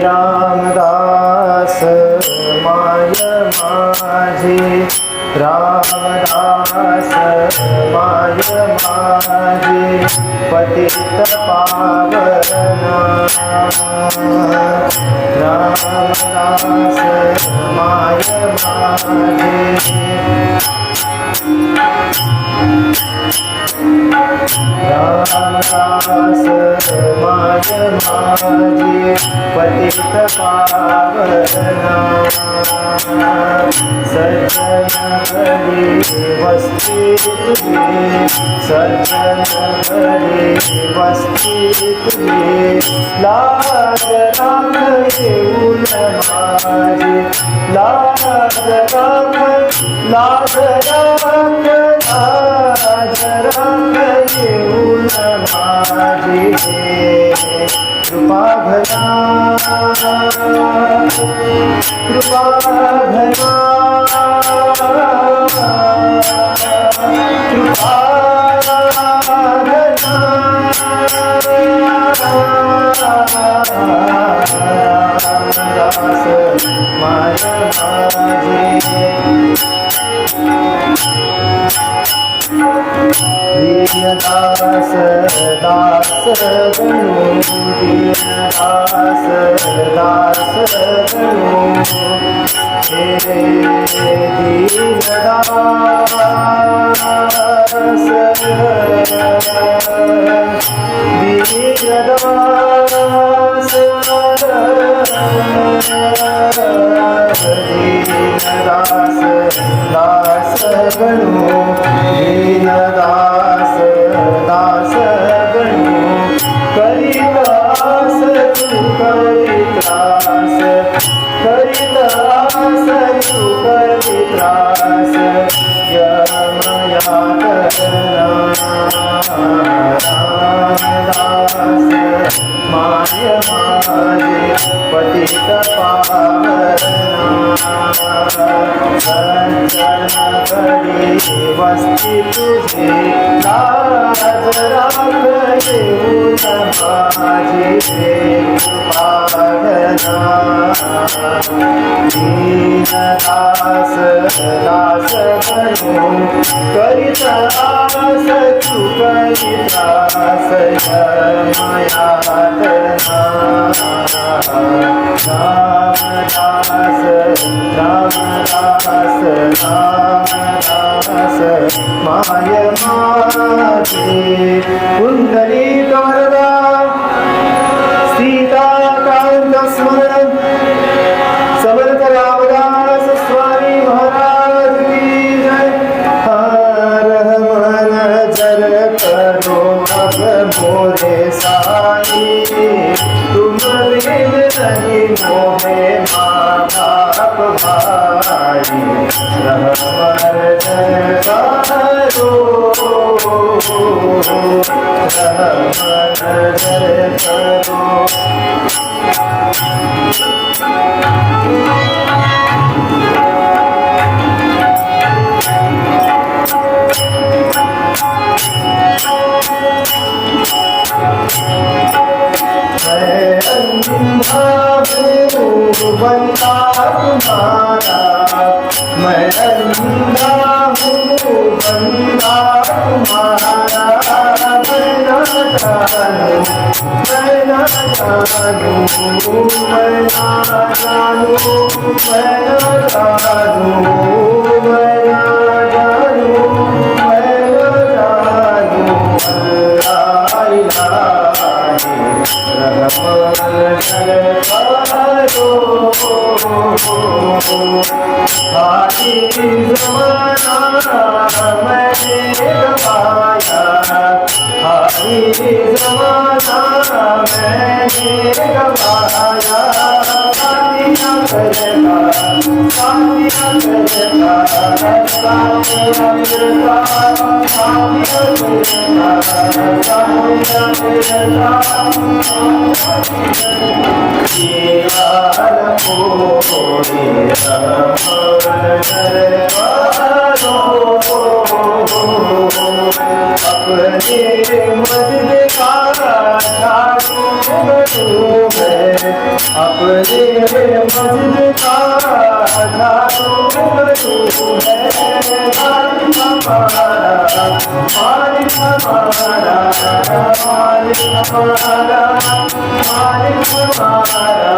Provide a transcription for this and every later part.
रामदास माय माझे रामदास माय माझे पतित पावना रामदास माय माझे रामदास माय माझे पतित पावना सज्जन हरि वस्ती तुझे सज्जन हरि वस्ती तुझे लाज राख येऊन माझे लाज राख लाज राख लाज राख येऊन माझे कृपा भया कृपा भया कृपा रामदास माय माझे दीनदास दास गणो दीनदास दास गणो हे दीनदास दीनदास दीनदास दास गणो दीनदास दास गणो करितास तू करितास करितास तू करितास यमया करना रामदास माय माझे पतित पावना सज्जन हरि वस्ती तुझे लाज राख येऊन माझे पावना दीनदास दास गणो करितास तू करितास यमया करना रामदास रामदास रामदास माय माझे कुंडलिक वरदा सीताकांत स्मरण समर्थ रामदास स्वामी महाराज की जय हर मन जल करो अब मोरे साई तुम बिन नहीं मोहे माँ बाप भाई रहमर जल करो रहमर जल करो बंदा तुम्हारा मैं अंधा हूँ बंदा तुम्हारा मैं न जानूं मैं न जानूं मैं न जानूं मैं न जानूं मैं न जानूं मैं न जानूं हाथी ज़माना मैंने गवाया हाथी ज़माना मैंने गवाया साथिया करता साथिया करता साथिया करता साथिया करता अपने रे मस्जिद का झाड़ू करूं है मालिक हमारा मालिक हमारा मालिक हमारा मालिक हमारा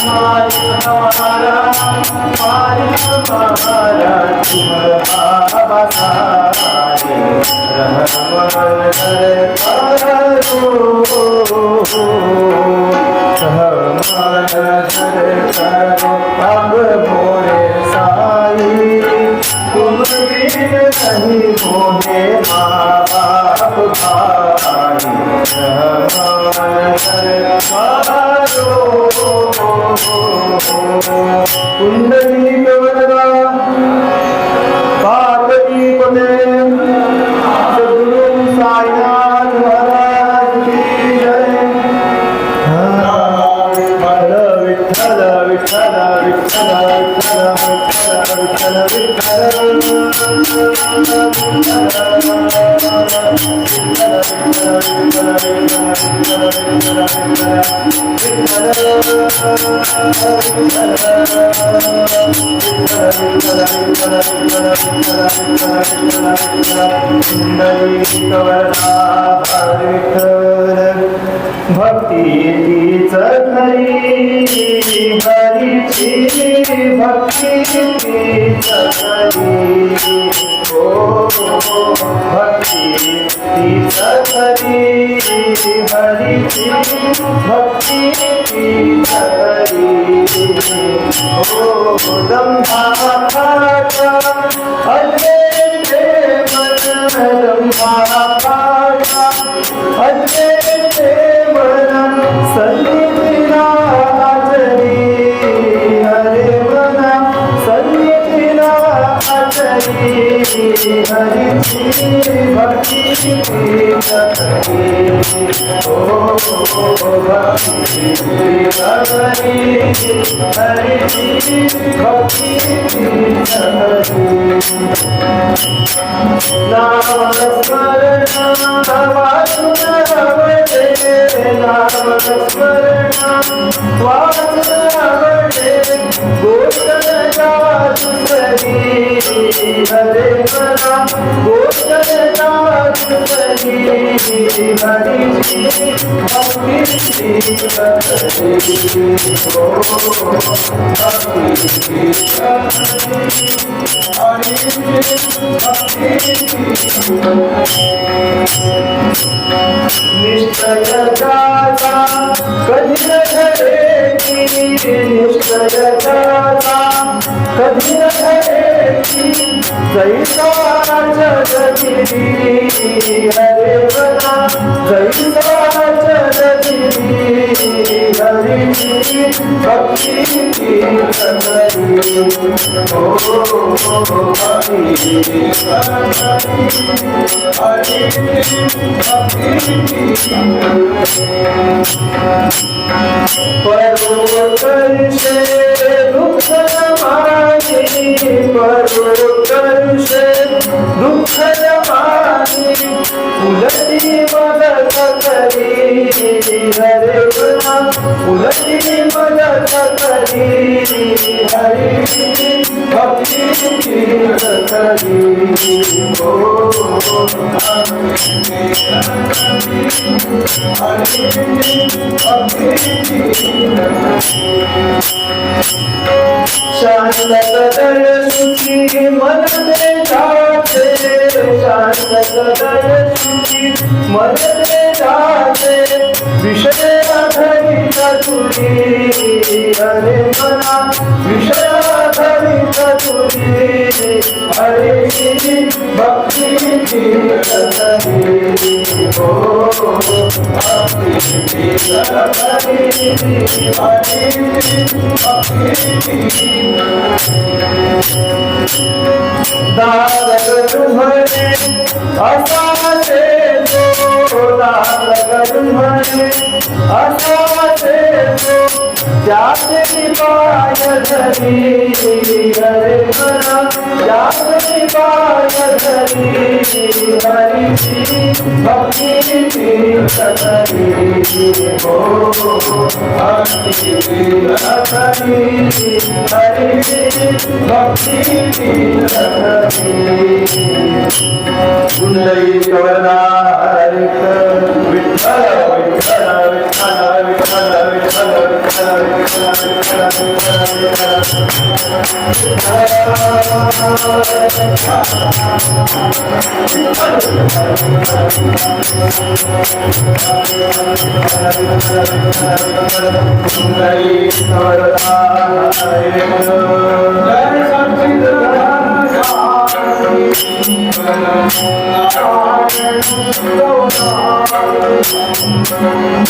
मालिक हमारा मालिक हमारा तुम बसाए रहमत करो अब मोरे साई तुम बिन नहीं मोहे माँ बाप भाई कुंडली कवरगा पार्वती पदे सद्गुरु साईनाथ महाराज की जय। विठ्ठल विठ्ठल विठ्ठल विठ्ठल विठ्ठल भक्ती खरी हरीची भक्ती खरी ओ भक्ती खरी हरीची भक्ती खरी ओ दंभाचा अजे मन दंभाचा अजे मन सन्निधिला हाजरी हरे मना सन्निधिला हाजरी हरीची भक्ती करी ओ भक्ती करी हरीची भक्ती करी नाम स्मरण वाचन आवडे नाम स्मरण वाचन आवडे गोष्ट जादू सरी हरे मना गोष्ट जादू सरी हरीची भक्ती करी ओ भक्ती निश्चय दाता कधी न घडेची निश्चय दाता कधी न घडेची जैसा जगदिरी हरे बना जैसा जगदिरी हरीची भक्ती करी ओ परोकर्षे दुःख मानी परोकर्षे दुःख मानी उलटी मदत करी हरे बना उलटी मदत करी हरीची भक्ती करी ओ शांत कदर सुखी मन में जाते शांत कदर सुखी मन में जाते विषय आधारित तुरी हरे मना विषय आधारित तुरी हरीची भक्ती करी ओ भक्ती दार तुम्हारे असाचे तो दार तुम्हारे असाचे तो जाते पाय धरी हरे मना जाने पाय धरी हरि भक्ति हरि हो भक्ति हरि हरि भक्ति हरि पुंडरीकवरदा हरि विठ्ठल विठ्ठल विठ्ठल विठ्ठल विठ्ठल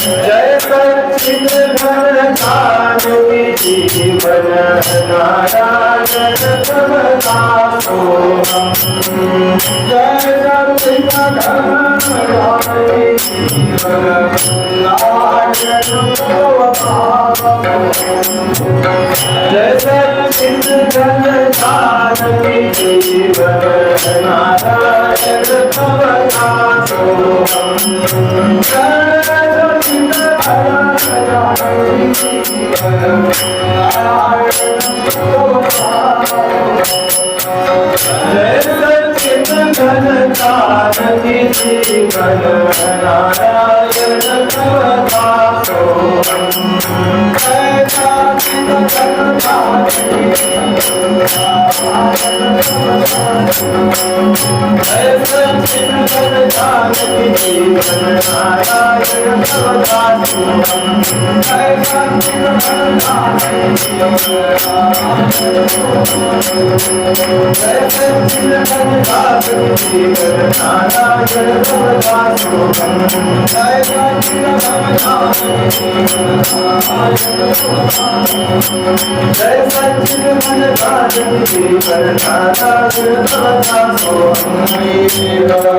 जय सच्चिद घन जानकी जीवन नारायण समदासोहम जय सच्चिद घन जानकी जीवन नारायण जय सच्चिद घन जानकी जीवन नारायण समदासोहम जय सच्चिद घन जानकी जीवन नारायण समदासोहम जय सच्चिद घन जानकी जीवन नारायण समदासोहम जय सच्चिद घन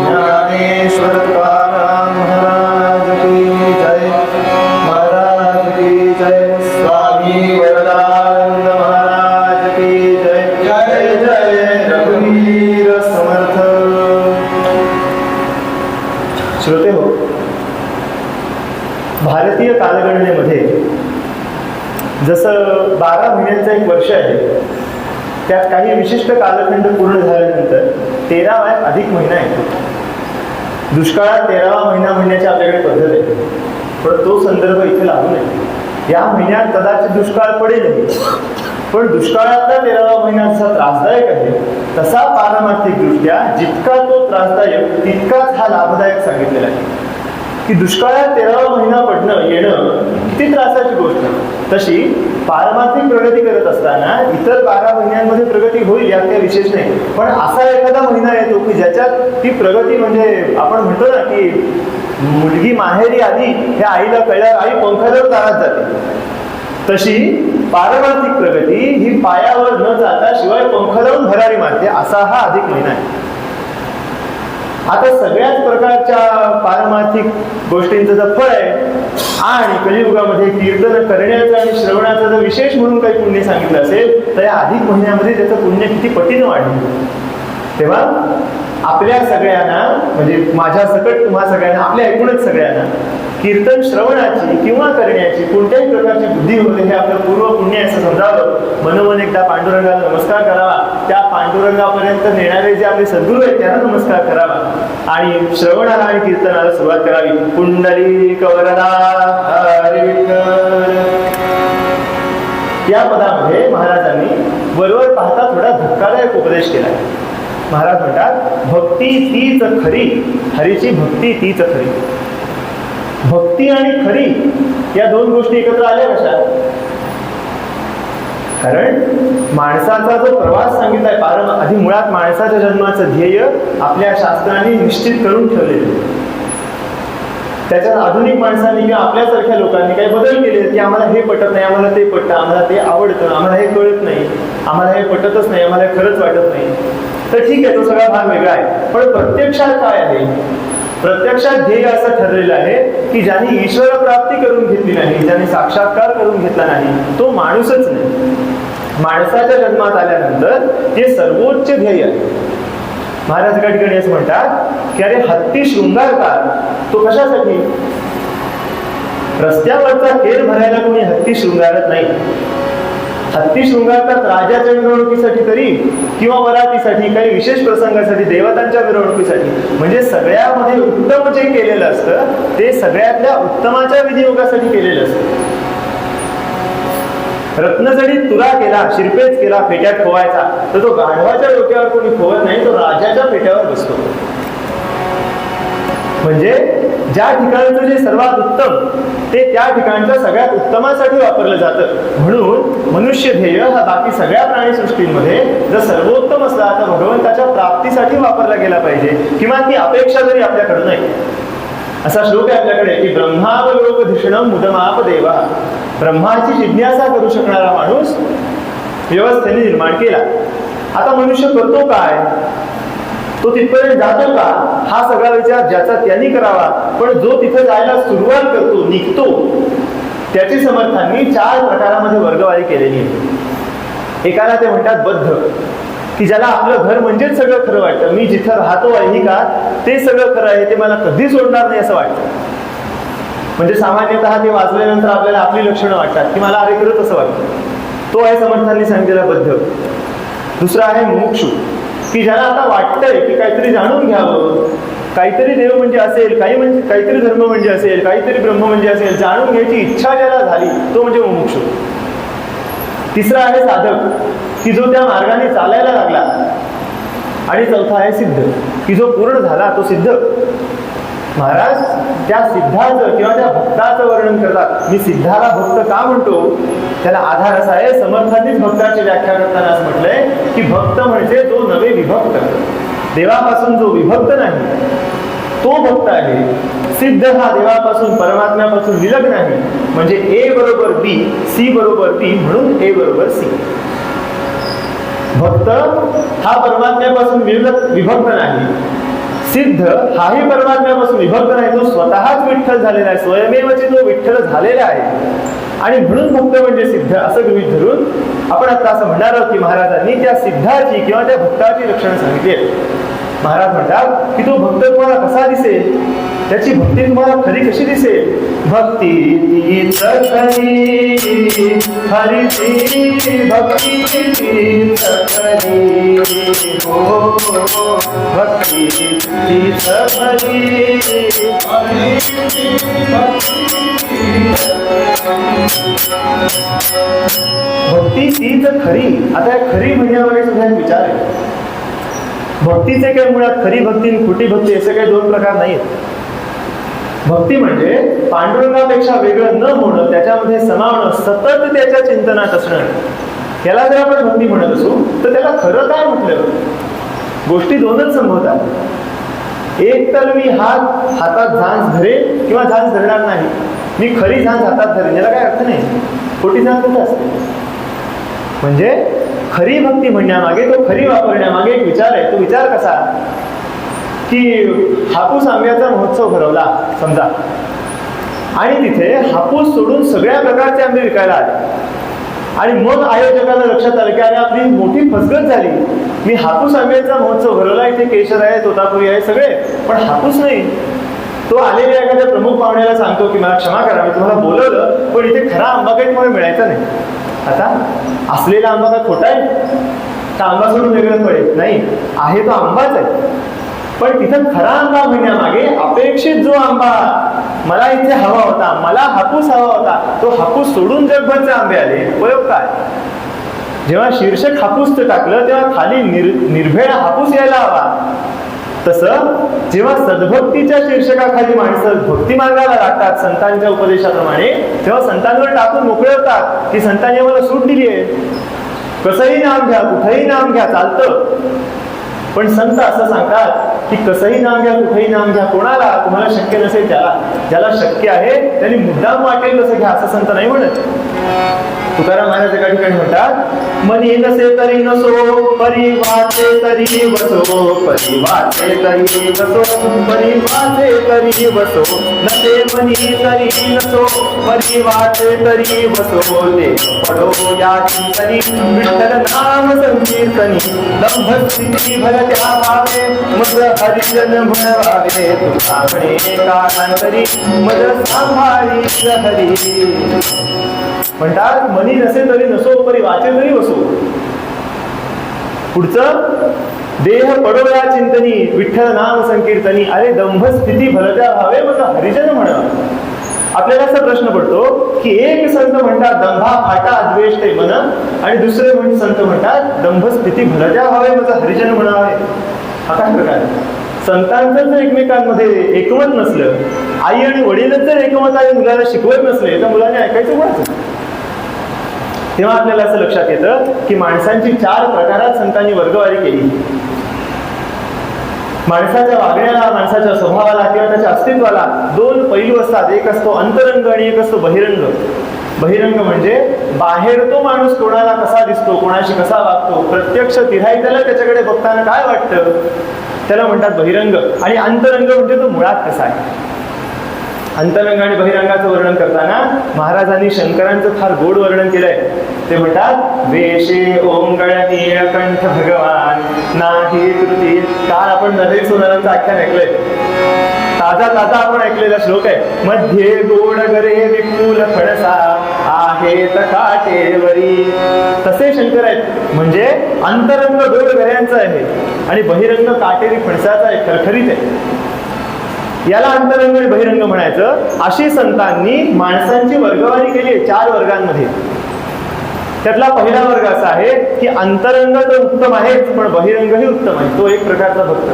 ज्ञानेश्वर तुकाराम महाराज की जय, महाराज की जय, स्वामी वरदानंद महाराज की जय, जय जय रघुवीर समर्थ. श्रोते हो, भारतीय कालगणनेमध्ये जसं 12 महिन्यांचं एक वर्ष आहे, त्यात काही विशिष्ट कालखंड पूर्ण झाल्यानंतर 13वा अधिक महिना येतो. दुष्काळात 13वा महिना म्हणण्याची आपल्याकडे पद्धत आहे, पण तो संदर्भ इथे लागू नये. या महिन्यात कदाचित दुष्काळ पडेलही, पण दुष्काळातला 13वा महिना जसा त्रासदायक आहे तसा पारमार्थिक दृष्ट्या जितका तो त्रासदायक तितकाच हा लाभदायक सांगितलेला आहे. की दुष्काळात 13वा महिना पडणं येणं किती त्रासाची गोष्ट आहे. तशी पारमार्थिक प्रगती करत असताना इतर 12 महिन्यांमध्ये प्रगती होईल यात काही विशेष नाही, पण असा एखादा महिना येतो की ज्याच्यात ती प्रगती म्हणजे आपण म्हणतो ना की मुलगी माहेरी आली हे आईला कळल्यावर आई पंखावर दारात जाते, तशी पारमार्थिक प्रगती ही पायावर न जाता शिवाय पंख लावून भरारी मारते, असा हा अधिक महिना आहे. आता सगळ्याच प्रकारच्या पारमार्थिक गोष्टींचं जर फळ आहे आणि कलियुगामध्ये कीर्तन करण्याचं आणि श्रवणाचं जर विशेष म्हणून काही पुण्य सांगितलं असेल तर या अधिक महिन्यामध्ये त्याचं पुण्य किती पटीनं वाढलं. तेव्हा आपल्या सगळ्यांना म्हणजे माझ्या सकट तुम्हा सगळ्यांना आपल्या एकूणच सगळ्यांना कीर्तन श्रवणाची किंवा करण्याची कोणत्याही प्रकारची बुद्धी होते हे आपलं पूर्व पुण्य असं समजावं. मनोमन एकदा पांडुरंगाला नमस्कार करावा, त्या पांडुरंगापर्यंत नेणारे जे आपले सद्गुरू आहेत त्यांना नमस्कार करावा आणि श्रवणाला आणि कीर्तनाला सुरुवात करावी. पुंडरीकवरदा हरी विठ्ठल या पदामध्ये महाराजांनी वरवर पाहता थोडा धक्कादायक उपदेश केला. महाराज म्हणतात भक्ती तीच खरी, हरीची भक्ती तीच खरी. भक्ती आणि खरी या दोन गोष्टी एकत्र आल्या कशा? कारण माणसाचा जो प्रवास सांगितलाय आधी मुळात माणसाच्या जन्माचं ध्येय आपल्या शास्त्रांनी निश्चित करून ठेवलेलं. त्याच्यात आधुनिक माणसांनी किंवा आपल्यासारख्या लोकांनी काही बदल केले की आम्हाला हे पटत नाही, आम्हाला ते पटतं, आम्हाला ते आवडतं, आम्हाला हे कळत नाही, आम्हाला हे पटतच नाही, आम्हाला खरंच वाटत नाही. तर ठीक आहे, तो सगळा भाग वेगळा आहे, पण प्रत्यक्षात काय आहे प्रत्यक्षात ध्येय असं ठरलेलं आहे की ज्यांनी ईश्वर प्राप्ती करून घेतली नाही, ज्यांनी साक्षात्कार करून घेतला नाही, तो माणूसच नाही. माणसाच्या जन्मात आल्यानंतर हे सर्वोच्च ध्येय आहे. महाराज या ठिकाणी असं म्हणतात की अरे हत्ती शृंगारकार तो कशासाठी? रस्त्यावरचा खेळ भरायला कोणी हत्ती शृंगारत नाही. हत्ती शृंगारतात राजाच्या मिरवणुकीसाठी तरी, किंवा वरातीसाठी, काही विशेष प्रसंगासाठी, देवतांच्या मिरवणुकीसाठी. म्हणजे सगळ्यामध्ये उत्तम जे केलेलं असतं ते सगळ्यातल्या उत्तमाच्या विनियोगासाठी केलेलं असतं. रत्नजडीत तुरा केला, शिरपेच केला, फेट्यात खोवायचा, तर तो गाढवाच्या डोक्यावर कोणी खोवत नाही, तो राजाच्या फेट्यावर बसतो. म्हणजे ज्या ठिकाणचं जे सर्वात उत्तम ते त्या ठिकाणच्या सगळ्यात उत्तमासाठी वापरलं जातं. म्हणून मनुष्य ध्येय हा बाकी सगळ्या प्राणीसृष्टींमध्ये जर सर्वोत्तम असला तर भगवंताच्या प्राप्तीसाठी वापरला गेला पाहिजे, किंवा ती अपेक्षा जरी आपल्याकडे नाही. असा श्लोक आहे आपल्याकडे की ब्रह्मावलोकधिषणं मुदमाप देवा. ब्रह्माची जिज्ञासा करू शकणारा माणूस व्यवस्थेने निर्माण केला. आता मनुष्य करतो काय, तो तिथपर्यंत जातो का, हा सगळा विचार ज्याचा त्यांनी करावा. पण जो तिथे जायला सुरुवात करतो, निघतो, त्याची समर्थांनी 4 प्रकारामध्ये वर्गवारी केलेली आहे. एकाला ते म्हणतात बद्ध, की ज्याला आपलं घर म्हणजेच सगळं खरं वाटतं. मी जिथं राहतो आहे का ते सगळं खरं आहे, ते मला कधी सोडणार नाही असं वाटतं. म्हणजे सामान्यतः ते वाचल्यानंतर आपल्याला आपली लक्षणं वाटतात की मला अरे खरंच असं वाटतं. तो आहे समर्थांनी सांगितलेला बद्ध. दुसरा आहे मुमुक्षु, की ज्याला आता वाटतंय की काहीतरी जाणून घ्यावं, काहीतरी देव म्हणजे असेल, काहीतरी धर्म म्हणजे असेल, काहीतरी ब्रह्म म्हणजे असेल, जाणून घ्यायची इच्छा ज्याला झाली तो म्हणजे मुमुक्षु. तिसरा आहे साधक, की जो त्या मार्गाने चालायला लागला. आणि चौथा आहे सिद्ध, की जो पूर्ण झाला तो सिद्ध. महाराज त्या सिद्धाचं किंवा त्या भक्ताचं वर्णन करतात. मी सिद्धाला भक्त का म्हणतो, त्याला आधार असा आहे, समर्थांनीच भक्ताची व्याख्या करताना असं म्हटलंय की भक्त म्हणजे जो नवे विभक्त, देवापासून जो विभक्त नाही तो भक्त आहे. सिद्ध हा देवापासून, परमात्म्यापासून विलग नाही. म्हणजे ए बरोबर बी, सी बरोबर बी, म्हणून ए बरोबर सी. भक्त हा परमात्म्यापासून विभक्त नाही. सिद्ध हाही परमात्म्यापासून विभक्त नाही, तो स्वतःच विठ्ठल झालेला आहे, स्वयमेवची तो विठ्ठल झालेला आहे. आणि म्हणून भक्त म्हणजे सिद्ध असं गृहीत धरून आपण आता असं म्हणणार आहोत की महाराजांनी त्या सिद्धाची किंवा त्या भक्ताची लक्षणं सांगितली. महाराज म्हणतात की तो भक्त तुम्हाला कसा दिसेल, त्याची भक्ती तुम्हाला खरी कशी दिसेल. भक्ती तीच खरी, हरी भक्ती तीच खरी, हो भक्ती तीच खरी, भक्ती तीच खरी. आता खरी म्हणण्यामध्ये सुद्धा एक विचार आहे. भक्तीचे काही मुळात खरी भक्ती आणि खोटी भक्ती असे काही 2 प्रकार नाहीत. भक्ती म्हणजे पांडुरंगापेक्षा वेगळं न होणं, त्याच्यामध्ये समावणं, सतत त्याच्या चिंतनात असणं. याला जर आपण भक्ती म्हणत असू तर त्याला खरं काय म्हटलं. गोष्टी 2च संभवतात. एक तर मी हातात झांज धरेन किंवा झांज धरणार नाही. मी खरी झांज हातात धरेन, याला काय अर्थ नाही. खोटी झांज कुठे असते. म्हणजे खरी भक्ती म्हणण्यामागे, तो खरी वापरण्यामागे एक विचार आहे. तो विचार कसा, की हापूस आंब्याचा महोत्सव भरवला समजा, आणि तिथे हापूस सोडून सगळ्या प्रकारचे आंबे विकायला आले. आणि मग आयोजकांना लक्षात आलं की अरे आपली मोठी फसगत झाली. मी हापूस आंब्याचा महोत्सव भरवला, इथे केशर आहे, तोतापुरी आहे सगळे, पण हापूस नाही. तो आलेल्या एखाद्या प्रमुख पाहुण्याला सांगतो की मला क्षमा करा, मी तुम्हाला बोलवलं पण इथे खरा आंबा काही तुम्हाला मिळायचा नाही. आता असलेला आंबा का खोटा आहे का, आंबा सोडून वेगळं पडेल नाही, आहे तो आंबाच आहे. पण तिथं खरा आंबा म्हणण्यामागे अपेक्षित जो आंबा मला इथे हवा होता, मला हापूस हवा होता, तो हापूस सोडून जगभरचे आंबे आले. उपयोग काय. जेव्हा शीर्षक हापूसचं टाकलं तेव्हा खाली निर्भेळ हापूस यायला हवा. तसं जेव्हा सद्भक्तीच्या शीर्षकाखाली माणसं भक्ती मार्गाला लागतात संतांच्या उपदेशाप्रमाणे, तेव्हा संतांवर टाकून मोकळे होतात की संतांनी मला सूट दिली आहे, कसंही नाम घ्या, कुठंही नाम घ्या, चालतं. पण संत असं सांगतात की कसंही नाम घ्या, कुठेही नाम घ्या, कोणाला तुम्हाला शक्य नसेल त्याला, ज्याला शक्य आहे त्यांनी मुद्दाम वाटेल तसं घ्या, असं संत नाही म्हणत. तुकाराम महाराज एका ठिकाणी म्हणतात, मनी नसे तरी नसो, परी वाचे तरी वसो, परी वाचे तरी वसो, परी वाचे तरी वसो, नसे मनी तरी नसो, परी वाचे तरी वसो, ते पडो या चिंतनी, विठ्ठल नाम संकीर्तनी, दंभ स्थिती भरत्या भावे, मज हरिजन म्हणवावे, तुका म्हणे कालांतरी, मज सांभाळी हरी. म्हणतात मनी नसे तरी नसो, परी वाचे तरी वसो. पुढचं, देह पडोया चिंतनी, विठ्ठल नाम संकीर्तनी, अरे दंभ स्थिती भरत्या भावे, मग हरिजन म्हणा. आपल्याला असा प्रश्न पडतो की एक संत म्हणतात दंभा फाटा द्वेष ते मन, आणि दुसरे संत म्हणतात दंभ स्थिती भरत्या भावे, मग हरिजन म्हणावे. हा काय प्रकार? संतांचं जर एकमेकांमध्ये एकमत नसलं, आई आणि वडीलच जर एकमताने मुलाला शिकवत नसले, तर मुलाने ऐकायचं कोणाचं? तेव्हा आपल्याला असं लक्षात येतं की माणसांची 4 प्रकारात संतांनी वर्गवारी केली. माणसाच्या वागण्याला, माणसाच्या स्वभावाला किंवा त्याच्या अस्तित्वाला 2 पैलू असतात. एक असतो अंतरंग आणि एक असतो बहिरंग. बहिरंग म्हणजे बाहेर तो माणूस कोणाला कसा दिसतो, कोणाशी कसा वागतो, प्रत्यक्ष तिरायला त्याच्याकडे बघताना काय वाटतं, त्याला म्हणतात बहिरंग. आणि अंतरंग म्हणजे तो मुळात कसा आहे. अंतरंग आणि बहिरंगाचं वर्णन करताना महाराजांनी शंकरांचं फार गोड वर्णन केलंय. ते म्हणतात, वेशे ओंगळ नीळकंठ भगवान नाही कृती. काल आपण नरेश सोनारांचं आख्यान ऐकलंय, ताजा आपण ऐकलेला श्लोक आहे. मध्ये गोड गरे विपुल फणसा आहेत काटेवरी. तसे शंकर आहेत, म्हणजे अंतरंग गोड गऱ्यांचं आहे आणि बहिरंग काटेरी फणसाचा आहे, खरखरीत आहे. याला अंतरंग आणि बहिरंग म्हणायचं. अशी संतांनी माणसांची वर्गवारी केली आहे 4 वर्गांमध्ये. त्यातला पहिला वर्ग असा आहे की अंतरंग तर उत्तम आहेच, पण बहिरंगही उत्तम आहे. तो एक प्रकारचा भक्त.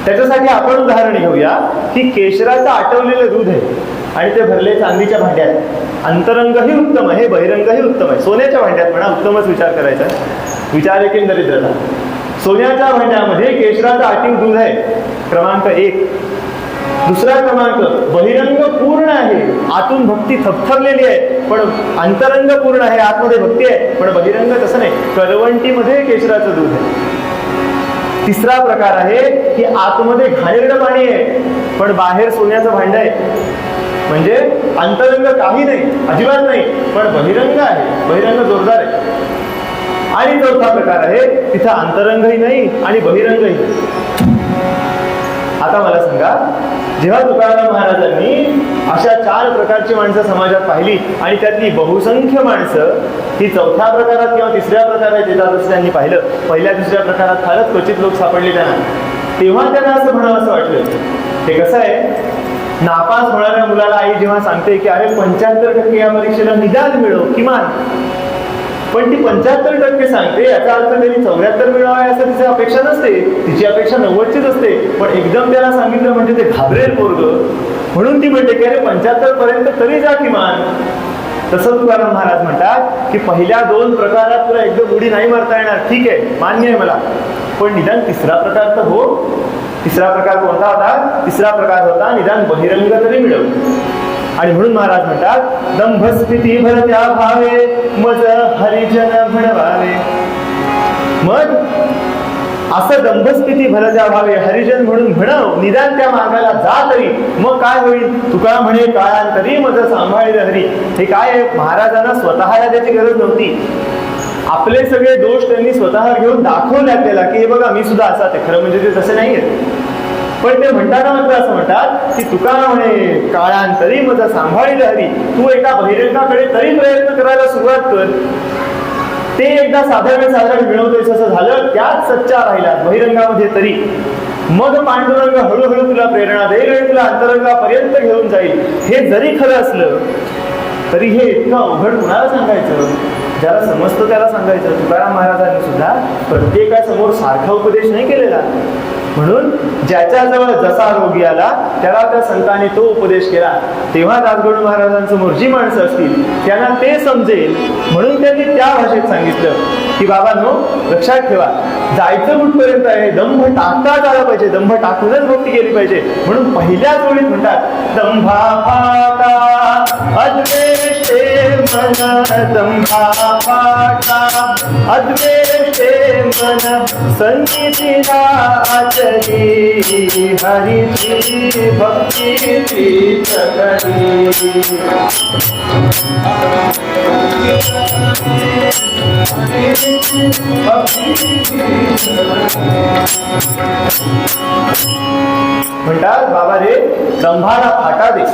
त्याच्यासाठी आपण उदाहरण घेऊया की केशराचं आटवलेलं दूध आहे आणि ते भरले चांदीच्या भांड्यात. अंतरंगही उत्तम आहे, बहिरंगही उत्तम आहे. सोन्याच्या भांड्यात म्हणा, उत्तमच विचार करायचा. विचार एकेन दरिद्रता. सोन्याच्या भांड्यामध्ये केशराचं आटीव दूध आहे, क्रमांक 1. दुसरा क्रमांक, बहिरंग पूर्ण आहे, आतून भक्ती थपथपलेली आहे, पण अंतरंग पूर्ण आहे, आतमध्ये भक्ती आहे. पण बहिरंग तसं नाही, करवंटीमध्ये केशराचं दूध आहे. तिसरा प्रकार आहे की आतमध्ये घाणेरडं पाणी आहे, पण बाहेर सोन्याचं भांड आहे. म्हणजे अंतरंग काही नाही, अजिबात नाही, पण बहिरंग आहे, बहिरंग जोरदार आहे. आणि चौथा प्रकार आहे, तिथं अंतरंगही नाही आणि बहिरंगही नाही. आता मला सांगा, जेव्हा तुकाराम महाराजांनी अशा 4 प्रकारची माणसं समाजात पाहिली आणि त्यातली बहुसंख्य माणसं ही 4थ्या प्रकारात किंवा 3ऱ्या प्रकारात येतात असं त्यांनी पाहिलं. 1ल्या 3ऱ्या प्रकारात फारच क्वचित लोक सापडले त्यांना. तेव्हा त्यांना असं म्हणावं असं वाटलं. हे कसं आहे, नापास होणाऱ्या मुलाला आई जेव्हा सांगते की अरे 75% या परीक्षेला निदान मिळव किमान, पण ती 75% सांगते, याचा अर्थ त्यांनी 74 मिळवावे असं तिची अपेक्षा नसते. तिची अपेक्षा 90चीच असते. पण एकदम त्याला सांगितलं म्हणजे ते घाबरेल पोरग, म्हणून ती म्हणते की अरे 75 पर्यंत तरी जा किमान. तसं तुकाराम महाराज म्हणतात की पहिल्या 2 प्रकारात तुला एकदम उडी नाही मारता येणार, ठीक आहे, मान्य आहे मला, पण निदान 3रा प्रकार तर हो. 3रा प्रकार कोणता होता? 3रा प्रकार होता निदान बहिरंग तरी मिळव. आणि म्हणून महाराज म्हणतात, दंभ स्थिती भरत्या भावे, मज हरिजन म्हणवावे. मग असं दंभस्थिती भरत्या भावे, हरिजन म्हणून म्हणव, निदान त्या मार्गाला जा तरी. मग काय होईल? तुका म्हणे काळांतरी मज सांभाळील हरी. हे काय आहे? महाराजांना स्वतःला त्याची गरज नव्हती. आपले सगळे दोष त्यांनी स्वतः घेऊन दाखवले आपल्याला की हे बघा मी सुद्धा असाच आहे. खरं म्हणजे ते तसे नाहीये. पण ते म्हणताना मात्र असं म्हणतात की तुका म्हणे काळांतरी मज सांभाळील हरी. तू एका बहिरंगाकडे तरी प्रयत्न करायला सुरुवात कर. ते एकदा साधारण मिळवतोय असं झालं, त्याच सच्चा राहिला बहिरंगामध्ये तरी. मग पांडुरंग हळूहळू तुला प्रेरणा देईल आणि तुला अंतरंगापर्यंत घेऊन जाईल. हे जरी खरं असलं तरी हे इतकं अवघड कुणाला सांगायचं? ज्याला समजतं त्याला सांगायचं. तुकाराम महाराजांनी सुद्धा प्रत्येकासमोर सारखा उपदेश नाही केलेला. म्हणून ज्याच्याजवळ जसा रोगी आला त्याला त्या संतांनी तो उपदेश केला, तेव्हा दासगणू महाराजांसमोर जी माणसं असतील त्यांना ते समजेल म्हणून त्यांनी त्या भाषेत सांगितलं की बाबांनो लक्षात ठेवा, जायचं कुठपर्यंत आहे, दंभ टाकताच आला पाहिजे, दंभ टाकूनच भक्ती केली पाहिजे. म्हणून पहिल्याच ओळीत म्हणतात दंभा फाटा अद्वेष्टे मन, दंभा फाटा अद्वेष्टे मन, संगीतीला आचरी हरीची भक्तीची चकरी. म्हणतात बाबा रे दंभाला फाटा दे.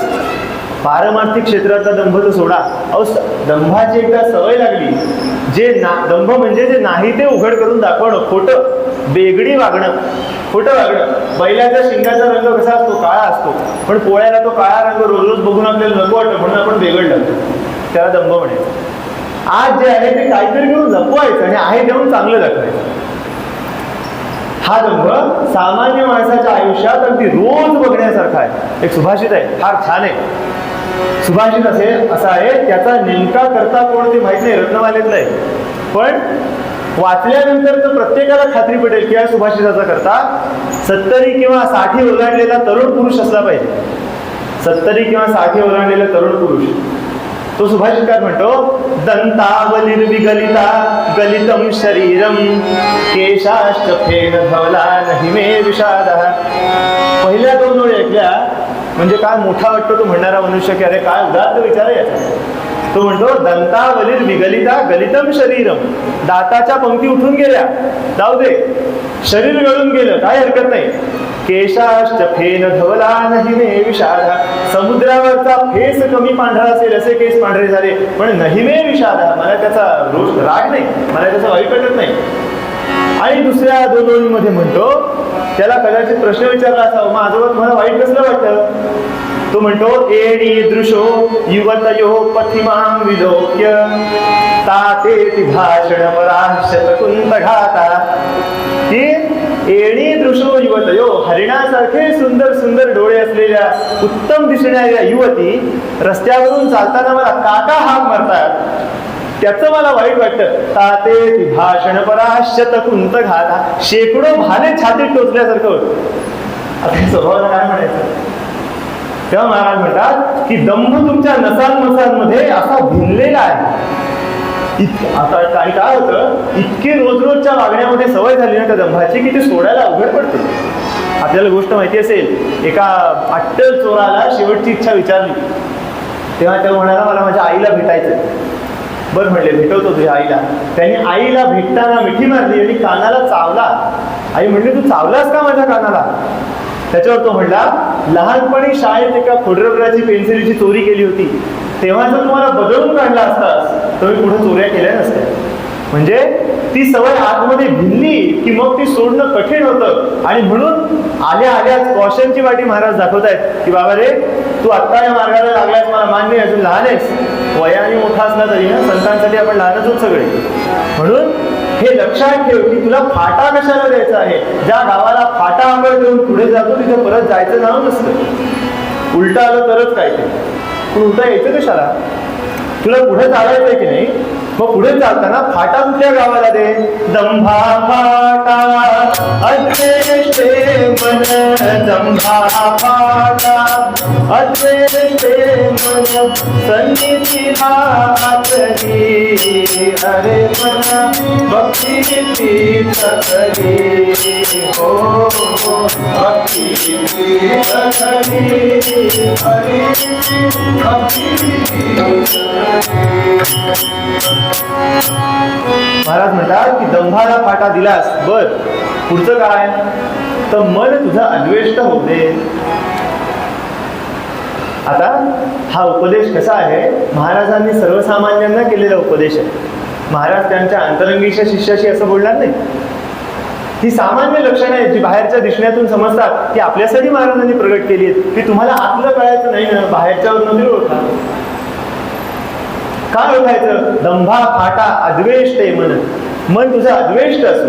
पारमार्थिक क्षेत्राचा दंभ तर सोडा, अहो दंभाची एकदा सवय लागली, दंभ म्हणजे जे नाही ते उघड करून दाखवणं, खोटं बेगडी वागणं, खोटं वागणं. बैलाच्या शिंगाचा रंग कसा असतो, काळा असतो, पण पोळ्याला तो काळा रंग रोज रोज बघून आपल्याला नको वाटतं म्हणून आपण बेगडलं, त्याला दंभ म्हणायचं. आज जे आहे ते काहीतरी घेऊन जपवायचं आणि आहे तेव्हा चांगलं दाखवायचं. हा दंभ सामान्य माणसाच्या आयुष्यात अगदी रोज बघण्यासारखा आहे. एक सुभाषित आहे, फार छान आहे सुभाषित असा आहे, त्याचा नेमका करता कोण ते माहित नाही, रत्नमालेतलं आहे, पण वाचल्यानंतर तर प्रत्येकाला खात्री पडेल की या सुभाषिताचा करता 70 किंवा 60 ओलांडलेला तरुण पुरुष असला पाहिजे. 70 किंवा 60 ओलांडलेला तरुण पुरुष. तो सुभाषितकार म्हणतो दंतावलिर्विगलिता गलितम शरीरम केशाश्च फेन धवला नहि मे विषादः. पहिल्या 2 ओळी ऐकल्या म्हणजे काय मोठा वाटतो तो म्हणणारा मनुष्य की अरे काय उदात्त विचार आहे याचा. तो म्हणतो दंतावलीर विगलिता गलितम शरीरम, दाताच्या पंक्ती उठून गेल्या जाऊ दे, शरीर गळून गेलं काय हरकत नाही. केशाश्च फेन धवला नहि मे विषादा, समुद्रावरचा फेस कमी पांढरा असेल असे केस पांढरे झाले पण नहि मे विषादा, मला त्याचा रोष राग नाही, मला त्याचा वाईट वाटत नाही. आणि दुसऱ्या 2 ओळीमध्ये म्हणतो, त्याला कदाचित प्रश्न विचारला असावा मग आजोबा तुम्हाला वाईट कसलं वाटतं. तो म्हणतो एणी दृशो युवतयो पथिमां विलोक्य तातेति भाषण पराशत कुंत घाता. की एणी दृशो युवतयो, हरिणासारखे सुंदर सुंदर डोळे असलेल्या उत्तम दिसणाऱ्या युवती रस्त्यावरून चालताना मला काका हाक मारतात, त्याचं मला वाईट वाटतं. ताते भाषण पराशत कुंत घाता, शेकडो भाले छातीत टोचल्यासारखं होतं. आता स्वभावाला काय म्हणायचं. तेव्हा महाराज म्हणतात की दंभ तुमच्या नसांमध्ये असा भिनलेला आहे. आता काय होतं, इतकी रोज रोजच्या वागण्यामध्ये सवय झाली ना त्या दंभाची की ते सोडायला अवघड पडते. आपल्याला गोष्ट माहिती असेल, एका अट्टल चोराला शेवटची इच्छा विचारली तेव्हा तो म्हणाला मला माझ्या आईला भेटायचं. बरं म्हणले भेटवतो तुझ्या आईला. त्याने आईला भेटताना मिठी मारली आणि कानाला चावला. आई म्हणली तू चावलास का माझ्या कानाला. त्याच्यावर तो म्हणला लहानपणी शाळेत एका खोडरबराची पेन्सिलीची चोरी केली होती, तेव्हा जर तुम्हाला बदलून काढला असतास तर मी पुढे चोऱ्या केल्या नसत्या. म्हणजे ती सवय आतमध्ये भिनली की मग ती सोडणं कठीण होतं. आणि म्हणून आल्या आल्याच कौशलची वाटी महाराज दाखवतायत की बाबा रे तू आत्ता या मार्गाला लागलास, मला मान्य आहे, अजून लहान आहेस, वयाने मोठा असला तरी ना संतांसाठी आपण लहानच होत सगळे. म्हणून हे लक्षात ठेव की तुला फाटा कशाला द्यायचा आहे. ज्या गावाला फाटा अंगळ देऊन पुढे जातो तिथे परत जायचं नाव नसतं. उलटा आलं तरच काय ते, पण उलटा यायचं कशाला. तुला पुढे चालायचंय की नाही, मग पुढे चालताना फाटा कुठल्या गावाला दे. दंभा फाटा अद्वेष्टे मन, दंभा फाटा अद्वेष्टे मन, संगीतीला आचरी हरे मन भक्तीची चकरी. हो भक्तीची चकरी हरे महाराज म्हणतात की दंभाला फाटा दिलास, बर पुढचं काय तर मन तुझं अद्वेष्ट होते. आता हा उपदेश कसा आहे, महाराजांनी सर्वसामान्यांना केलेला उपदेश आहे. महाराज त्यांच्या अंतरंगीच्या शिष्याशी असं बोलणार नाही. ही सामान्य लक्षणं आहेत जी बाहेरच्या दिसण्यातून समजतात की आपल्यासाठी महाराजांनी प्रगट केली आहेत की तुम्हाला आतलं कळायचं नाही ना, बाहेरच्यावर नव्हती ओळखा. काय ओळखायचं. दंभा फाटा अद्वेष्टे मन, मन तुझं अद्वेष्ट असू,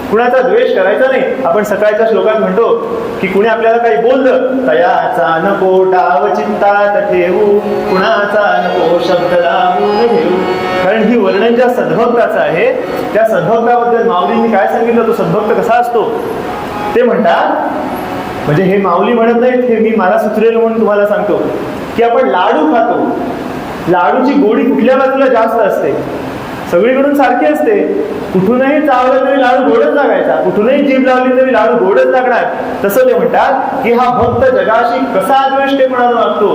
कुणाचा द्वेष करायचा नाही. आपण सकाळच्या श्लोकात म्हणतो की कुणी आपल्याला काही बोललं, तयाचा नको डाव चित्तात ठेवू, कुणाचा नको शब्द लावून घेऊ. कारण ही वर्णन ज्या सद्भक्ताचं आहे, त्या सद्भक्ताबद्दल माऊलींनी काय सांगितलं, तो सद्भक्त कसा असतो ते म्हणतात. म्हणजे हे माऊली म्हणत नाहीत, हे मी मला सुचलेलं म्हणून तुम्हाला सांगतो की आपण लाडू खातो, लाडूची गोडी कुठल्या बाजूला जास्त असते, सगळीकडून सारखी असते. कुठूनही चावलं तरी लाडू गोडच लागायचा, कुठूनही जीभ लावली तरी लाडू गोडच लागणार. तसं ते म्हणतात की हा भक्त जगाशी कसा द्वेष्टेपणानं वागतो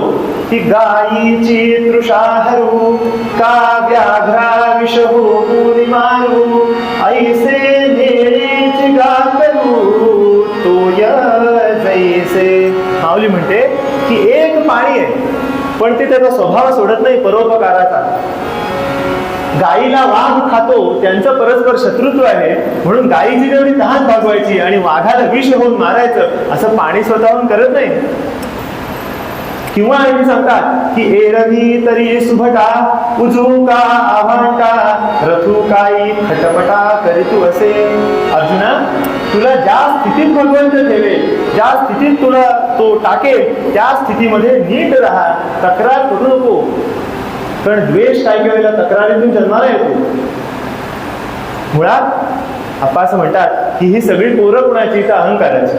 की गायीची तृषा हरू, का व्याघ्रा विष होऊन मारू, ऐसे नेण्याची गा करू तोय जैसे. माऊली म्हणते की एक पाणी आहे पण ते त्याचा स्वभाव सोडत नाही परोपकाराचा. गायीला वाघ खातो, त्यांचं परस्पर शत्रुत्व आहे म्हणून गायीची तेवढी तहान भागवायची आणि वाघाला विष होऊन मारायचं, असं पाणी स्वतःहून करत नाही. किंवा आणखी सांगतात की एरवी तरी सुभटा, उजू का आव्हांटा, रथू काही खटपटा करीतू असे. अर्जुना, तुला ज्या स्थितीत भगवंत ठेवेल, ज्या स्थितीत तुला तो टाकेल, त्या स्थितीमध्ये नीट राहा, तक्रार करू नको. कारण द्वेष काय केलेला तक्रारीतून जन्माला येतो. मुळात आपण असं म्हणतात की ही सगळी पोरं कुणाची, तर अहंकाराची.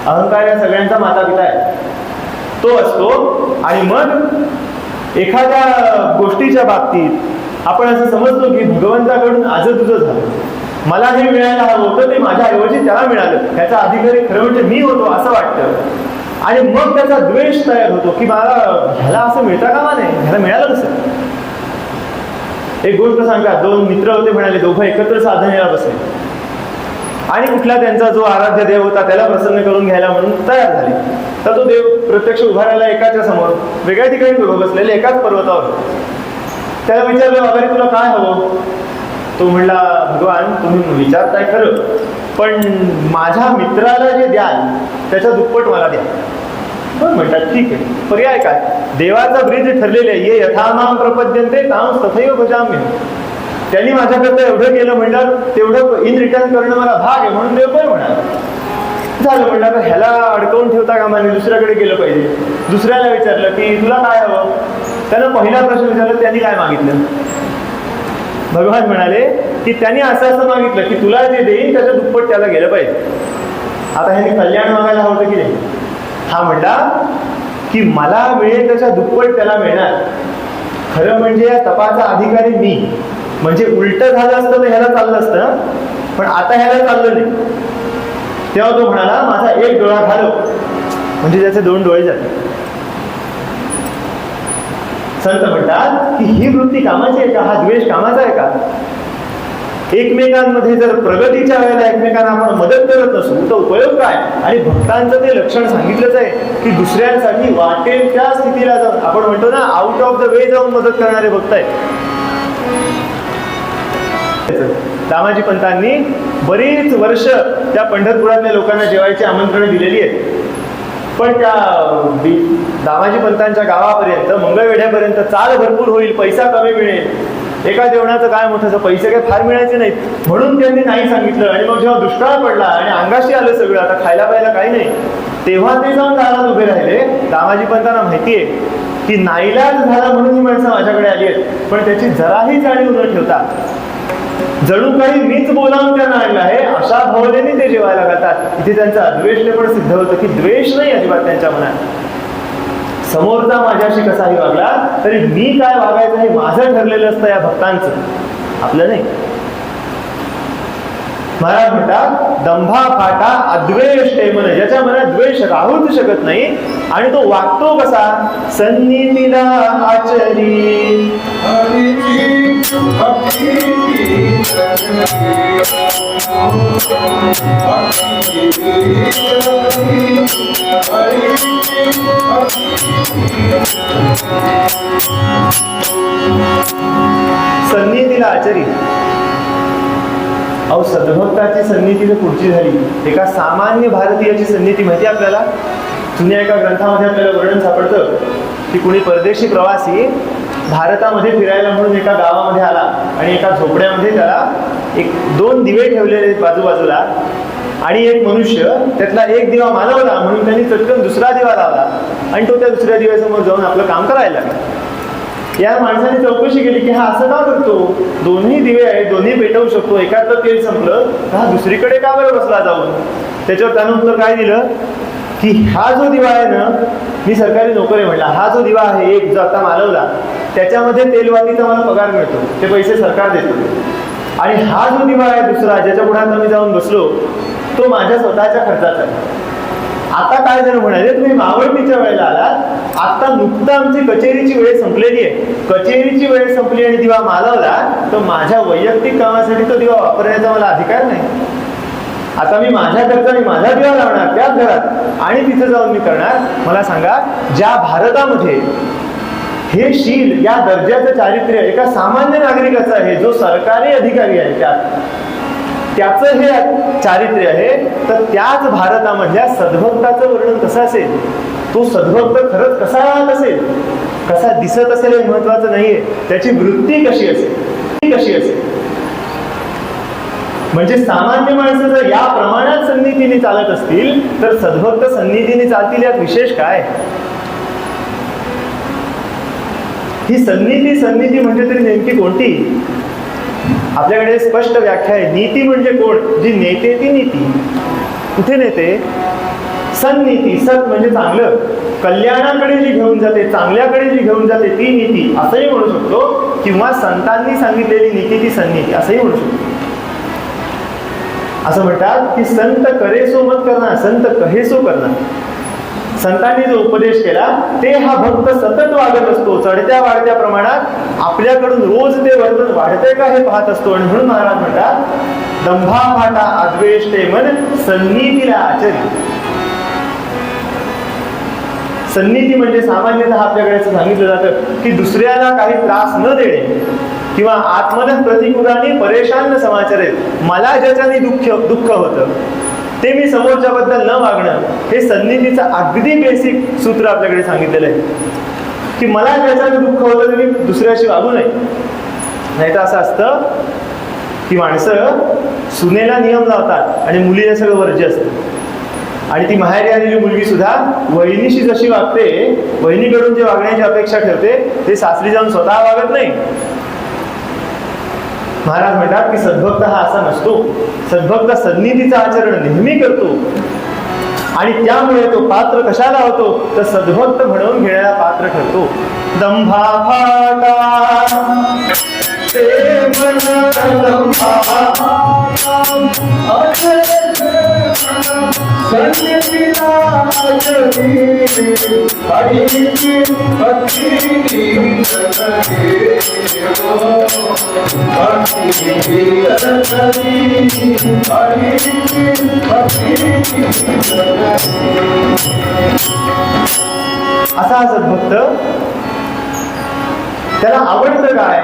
अहंकार या सगळ्यांचा माता पिता आहे, तो असतो. आणि मग एखाद्या गोष्टीच्या बाबतीत आपण असं समजतो की भगवंताकडून आज तुझं झालं, मला हे मिळायला हवं होतं, ते माझ्या ऐवजी त्याला मिळालं, ह्याचा अधिकारी खरं म्हणजे मी होतो असं वाटतं. आणि मग त्याचा द्वेष तयार होतो की मला ह्याला असं मिळता कामा नाही, ह्याला मिळालं कसं. एक गोष्ट सांगा, दोन मित्र होते, म्हणाले दोघं एकत्र साधनेला बसले आणि कुठला त्यांचा जो आराध्य देव होता त्याला प्रसन्न करून घ्यायला म्हणून तयार झाले. तर तो देव प्रत्यक्ष उभा राहिला एकाच्या समोर, वेगळ्या ठिकाणी दोघं बसलेले एकाच पर्वतावर. त्याला विचारलं, वगैरे तुला काय हवं. तो म्हणला, भगवान तुम्ही विचारताय खरं, पण माझ्या मित्राला जे द्याल त्याच्या दुप्पट मला द्या. पण म्हणतात ठीक आहे, पर्याय काय, देवाचा ब्रीज ठरलेले आहे, ये यथामाम प्रपद्यन्ते तां तथैव भजाम्यहम्. त्यांनी माझ्याकरता एवढं केलं म्हणलं तेवढं इन रिटर्न करणं मला भाग आहे म्हणून देव पण म्हणाला. झालं म्हणलं, तर ह्याला अडकवून ठेवता कामा नये, दुसऱ्याकडे गेलं पाहिजे. दुसऱ्याला विचारलं की तुला काय हवं. त्यानं पहिला प्रश्न विचारला, त्यांनी काय मागितलं. भगवान म्हणाले की त्यांनी असं मागितलं की तुला जे देईन त्याच्या दुप्पट त्याला गेलं पाहिजे. आता ह्याने कल्याण मागायला हवं होतं की नाही. हा म्हणला की मला मिळेल त्याच्या दुप्पट त्याला मिळणार. खरं म्हणजे या तपाचा अधिकारी मी, म्हणजे उलट झालं असतं तर ह्याला चाललं असतं, पण आता ह्याला चाललं नाही. तेव्हा तो म्हणाला, माझा एक डोळा घालव, म्हणजे त्याचे दोन डोळे जाते. संत म्हणतात की ही वृत्ती कामाची आहे का, हा द्वेष कामाचा आहे का. एकमेकांमध्ये जर प्रगतीच्या वेळेला एकमेकांना आपण मदत करत नसू तर उपयोग काय. आणि भक्तांचं ते लक्षण सांगितलंच आहे की दुसऱ्यांसाठी वाटेल त्या स्थितीला जाऊन, आपण म्हणतो ना आउट ऑफ द वे जाऊन मदत करणारे भक्त आहेत. दामाजी पंतांनी बरीच वर्ष त्या पंढरपुरातल्या लोकांना जेवायची आमंत्रण दिलेली आहेत. पण त्या दामाजी पंतांच्या गावापर्यंत, मंगळवेढ्यापर्यंत चाल भरपूर होईल, पैसा कमी मिळेल. एका जेवणाचं काय मोठं, पैसे काही फार मिळायचे नाहीत म्हणून त्यांनी नाही सांगितलं. आणि मग जेव्हा दुष्काळ पडला आणि अंगाशी आलं सगळं, आता खायला प्यायला काही नाही, तेव्हा ते जाऊन दारात उभे राहिले. दामाजी पंतांना माहितीये की नाईलाज झाला म्हणून ही माणसं माझ्याकडे आली आहेत, पण त्याची जराही जाणीव न ठेवता जणू काही मीच बोलावून त्यांना आणलं आहे अशा भावनेने ते जेवायला घालतात. इथे त्यांचं अद्वेषणे पण सिद्ध होतं की द्वेष नाही अजिबात त्यांच्या मनात. समोरचा माझ्याशी कसाही वागला तरी मी काय वागायचं हे माझं ठरलेलं असतं या भक्तांचं, आपलं नाही. महाराज म्हणतात, दंभा फाटा अद्वेष मन, ज्याच्या मनात द्वेष राहूच शकत नाही आणि तो वागतो कसा, सन्निधीला आचरी. सन्निधीला आचरी. अहो, सद्भक्ताची सन्निधी जर पुढची झाली, एका सामान्य भारतीयाची सन्निधी माहिती आपल्याला. जुन्या एका ग्रंथामध्ये आपल्याला वर्णन सापडतं की कुणी परदेशी प्रवासी भारतामध्ये फिरायला म्हणून एका गावामध्ये आला आणि एका झोपड्यामध्ये त्याला दोन दिवे ठेवलेले बाजूबाजूला आणि एक मनुष्य त्यातला एक दिवा मालवला म्हणून त्यांनी चटकन दुसरा दिवा लावला आणि तो त्या दुसऱ्या दिव्यासमोर जाऊन आपलं काम करायला लागला. या माणसाने चौकशी केली की हा असं का करतो, दोन्ही दिवे आहेत, दोन्ही पेटवू शकतो, एकातलं तेल संपलं तर हा दुसरीकडे का बरं बसला जाऊन. त्याच्यावर त्यानं उत्तर काय दिलं की हा जो दिवा आहे ना, मी सरकारी नोकर आहे म्हणला, हा जो दिवा आहे एक जो आता मालवला त्याच्यामध्ये तेलवातीचा मला पगार मिळतो, ते पैसे सरकार देतो. आणि हा जो दिवा आहे दुसरा ज्याच्या पुढे आता मी जाऊन बसलो तो माझ्या स्वतःच्या खर्चाचा आहे. आता काय जण म्हणाले तुम्ही मावळतीच्या वेळेला आलात, आता नुकतं आमची कचेरीची वेळ संपलेली आहे, कचेरीची वेळ संपली आणि दिवा मालवला तर माझ्या वैयक्तिक कामासाठी तो दिवा वापरण्याचा मला अधिकार नाही. आता मी माझ्या खर्चाने माझा दिवा लावणार त्याच घरात आणि तिथे जाऊन मी करणार. मला सांगा, ज्या भारतामध्ये हे शील या दर्जाचं चारित्र्य एका सामान्य नागरिकाचं आहे, जो सरकारी अधिकारी आहे त्याचं हे चारित्र्य आहे, तर त्याच भारतामधल्या सद्भक्ताचं वर्णन कसं असेल, तो सद्भक्त खरंच कसा राहत असेल, कसा दिसत असेल हे महत्वाचं नाहीये, त्याची वृत्ती कशी असेल. म्हणजे सामान्य माणसं जर या प्रमाणात सन्निधीने चालत असतील तर सद्भक्त सन्निधीने चालतील यात विशेष काय. ही सन्निधी म्हणजे तरी नेमकी कोणती. आपल्याकडे स्पष्ट व्याख्या आहे. नीती म्हणजे कोण, जी नेते ती नीती. कुठे नेते, सन्नीती. सत म्हणजे चांगलं, कल्याणाकडे जी घेऊन जाते, चांगल्याकडे जी घेऊन जाते ती नीती असंही म्हणू शकतो, किंवा संतांनी सांगितलेली नीती ती सन्नीती असंही म्हणू शकतो. असं म्हणतात की संत करे सो मत करणार, संत कहे सो करणार. संतांनी जो उपदेश केला ते हा भक्त सतत वागत असतो, चढत्या वाढत्या प्रमाणात आपल्याकडून रोज ते वर्तन वाढतंय का हे पाहत असतो. आणि म्हणून महाराज म्हणतात दंभा फाटा अद्वेष ते मन सन्नीतीला आचरी. सन्नीती म्हणजे सामान्यतः आपल्याकडे असं सांगितलं जातं की दुसऱ्याला काही त्रास न देणे किंवा आत्मन प्रतिकूलाने परेशान न समाचारे. मला ज्याच्याने दुःख होतं ते मी समोरच्याबद्दल न वागणं, हे सन्निधीचं अगदी बेसिक सूत्र आपल्याकडे सांगितलेलं आहे की मला ज्याच्याने दुःख होतं ते मी दुसऱ्याशी वागू नये. नाही तर असं असतं की माणसं सुनेला नियम लावतात आणि मुलीला सगळं वर्ज्य असतं. आणि ती माहेरी आलेली मुलगी सुद्धा वहिनीशी जशी वागते, वहिनीकडून जे वागण्याची अपेक्षा ठेवते ते सासरी जाऊन स्वतः वागत नाही. महाराज म्हणतात की सद्भक्त हा असा नसतो. सद्भक्त सन्निधीचं आचरण नेहमी करतो आणि त्यामुळे तो पात्र कशाला होतो तर सद्भक्त म्हणून घेण्याला पात्र ठरतो. दंभा फाटा ते मन दंभा सन्निधीला असा सद्भक्त. त्याला आवडतं काय.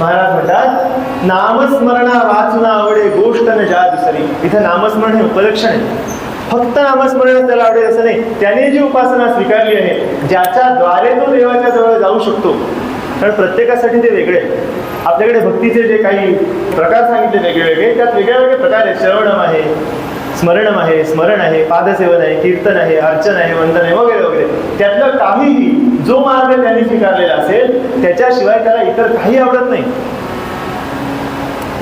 महाराज म्हणतात नामस्मरणा वाचना आवडे गोष्ट न ज्या दुसरी. इथं नामस्मरण हे उपलक्षण आहे. फक्त नामस्मरण त्याला आवडेल असं नाही, त्याने जी उपासना स्वीकारली आहे ज्याच्या द्वारे तो देवाच्या जवळ जाऊ शकतो. कारण प्रत्येकासाठी ते वेगळे. आपल्याकडे भक्तीचे जे काही प्रकार सांगितले वेगळे त्यात वेगळे प्रकार आहेत. श्रवणम आहे, स्मरणम आहे, स्मरण आहे, पादसेवन आहे, कीर्तन आहे, अर्चन आहे, वंदन आहे, वगैरे वगैरे. त्यातलं काहीही जो मार्ग त्यांनी स्वीकारलेला असेल त्याच्याशिवाय त्याला इतर काही आवडत नाही.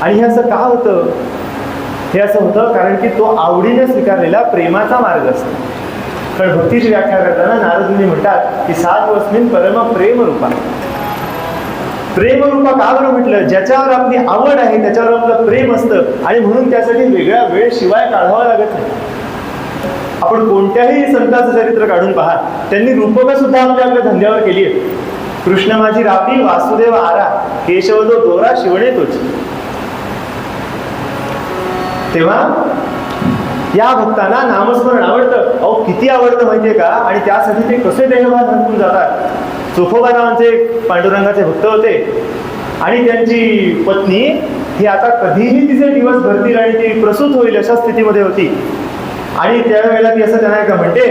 आणि हे असं का होतं. हे असं होतं कारण की तो आवडीने स्वीकारलेला प्रेमाचा मार्ग असतो. कारण भक्तीची व्याख्या करताना नारदमुनी म्हणतात की सात्वस्मिन् परम प्रेम रूपा. प्रेमरूपा का बरं म्हटलं, ज्याच्यावर आपली आवड आहे त्याच्यावर आपलं प्रेम असतं आणि म्हणून त्यासाठी वेगळा वेळ शिवाय काढावा लागत नाही. आपण कोणत्याही संतांचं चरित्र काढून पहा, त्यांनी रूपकं सुद्धा आपल्या धंद्यावर केली आहेत. कृष्ण माझी रापी वासुदेव आरा, केशव जो दोरा शिवणे तोच. तेव्हा या भक्तांना नामस्मरण आवडतं. अहो किती आवडतं माहितीये का. आणि त्यासाठी ते कसे देहभान हरपून जातात. चोखोबा नावांचे पांडुरंगाचे भक्त होते आणि त्यांची पत्नी ही आता कधीही तिचे दिवस भरतील आणि ती प्रसूत होईल अशा स्थितीमध्ये होती. आणि त्यावेळेला ती असं त्यांना का म्हणते,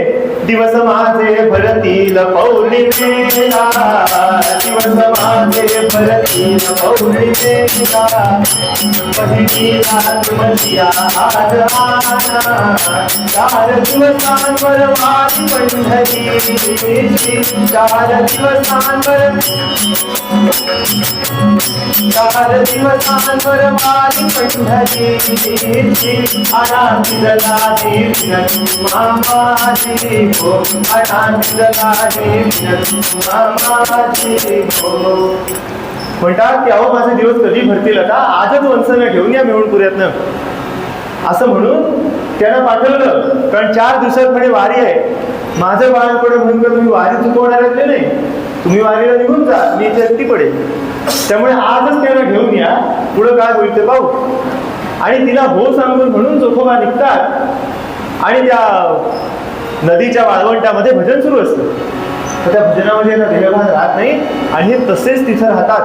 दिवस माझे भरतील पौर्णिमेला, दिवस माझे भरतील पौर्णिमेला पहिली राजमधिया आज आना 4 दिवसांवर वारी पंढरी 4 दिवसांवर वारी पंढरी आनंद लागे मामाजी हो आनंद लागे मामाजी हो. म्हणतात की अहो माझे दिवस कधी भरतील आता आजच वंसना घेऊन या मिळूनपुऱ्यातनं असं म्हणून त्यानं पाठवलं. कारण 4 दिवसात म्हणे वारी आहे. माझं बाळपणे म्हणून तुम्ही वारी चुकवणार नाही, तुम्ही वारीला निघून जा, मी इथे एकटी पडेल. त्यामुळे आजच त्याला घेऊन या, पुढं काय होईल ते पाहू. आणि तिला हो सांगून म्हणून जोखोबा निघतात आणि त्या नदीच्या वाळवंटामध्ये भजन सुरू असतं. तर त्या भजनामध्ये देहभान राहत नाही आणि हे तसेच तिथं राहतात.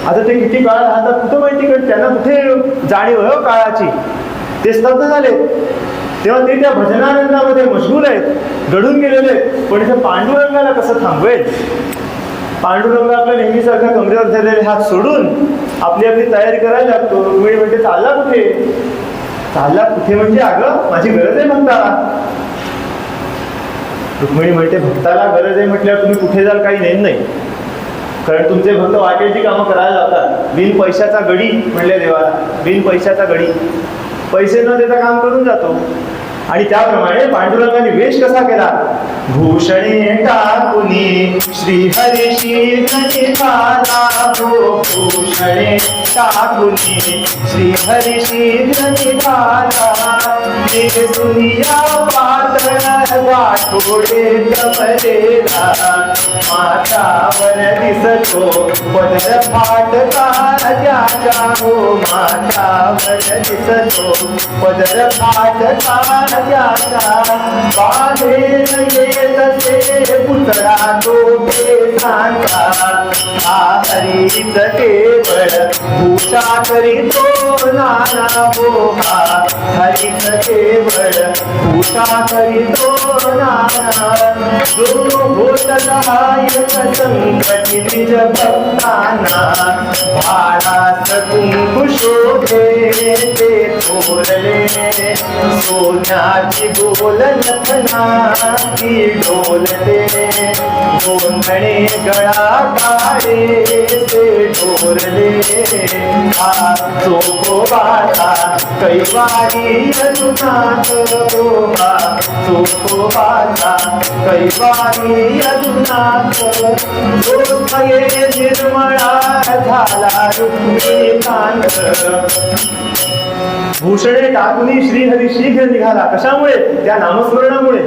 आता ते किती काळ राहतात कुठं माहिती, कारण त्यांना कुठे जाणीव आहे काळाची. ते स्तब्ध झाले तेव्हा ते त्या भजनानंदामध्ये मशगूल आहेत, घडून गेलेले आहेत. पण इथे पांडुरंगाला कसं थांबवेल. पांडुरंग आपल्या नेहमीसारखा कमरेवर धरलेले हात सोडून आपली आपली तयारी करायला लागतो. रुक्मिणी म्हणते चालला कुठे, चालला कुठे म्हणजे अगं माझी गरज आहे भक्ताला. रुक्मिणी म्हणते भक्ताला गरज आहे म्हटल्यावर तुम्ही कुठे जाल काही नेम नाही, कारण तुमचे भक्त वाटेची कामं करायला लावतात. बिन पैशाचा गडी म्हणले देवाला, बिन पैशाचा गडी, पैसे न देता काम करून जातो. आणि त्याप्रमाणे पांडुरंगाने वेश कसा केला. भूषणे टाकुनी श्रीहरी निघाला हो, भूषणे टाकुनी श्रीहरी निघाला. दुनिया पातळ गाठोडे कमरेला मातावर दिसतो पदर फाटका त्याच्या हो, मातावर दिसतो पदर फाटका त्याचा. बाहेर येतसे पुतळा तो बेसांचा हरीच केवळ भूषा करीतो नाना हो, हरीच केवळ भूषा करीतो नाना. जो होत सहाय्यक संकटी निज भक्तांना भारास कुंकू शोभे ते थोरले. सोन्याची बोलनथना ती डोलते गोंधळे गळा काळे ते डोरले. हा चोखोबाचा कैवारी अजुनाथ गोबा, चोखोबाचा कैवारी अजुनाथ. जो भये निर्मळा झाला रुक्मिणीकांत. भूषणे टाकुनी श्रीहरी शीघ्र निघाला. कशामुळे, त्या नामस्मरणामुळे.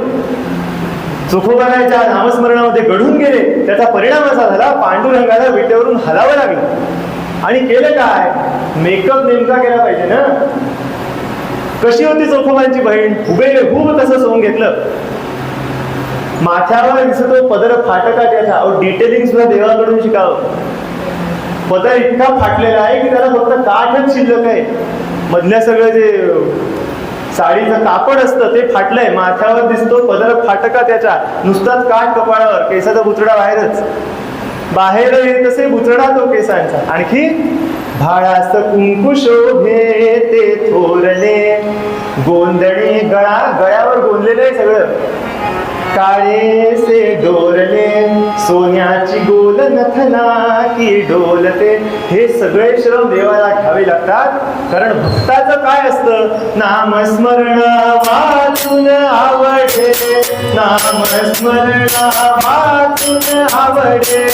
चोखोबाच्या नामस्मरणामध्ये घडून गेले, त्याचा परिणाम असा झाला पांडुरंगाला विटेवरून हलावं लागलं. आणि केलं काय, मेकअप नेमका केला पाहिजे ना. कशी होती चोखोबांची बहीण, हुबेहूब तसं सोंग घेतलं. माथ्यावर दिसतो पदर फाटका त्याचा. डिटेलिंग सुद्धा देवाकडून शिकावं. पदर इतका फाटलेला आहे की त्याला फक्त काठच शिल्लक आहे. मधल्या सगळं जे साडीचं कापड असतं ते फाटलंय. माथ्यावर दिसतो पदर फाटका त्याच्या, नुसताच काठ कपाळावर, केसाचा बुचडा बाहेरच. बाहेर येत असे बुचडा तो केसांचा. आणखी भाळास कुंकू शोभे ते थोरले. गोंधळी गळा, गळ्यावर गोंधलेलं आहे सगळं. काळे से डोरले सोन्याची गोल नथना की डोलते. हे सगळे श्रम देवाला घ्यावे लागतात. कारण भक्ताचं काय असतं, नामस्मरण वाचून आवडे, नामस्मरण वाचून आवडे.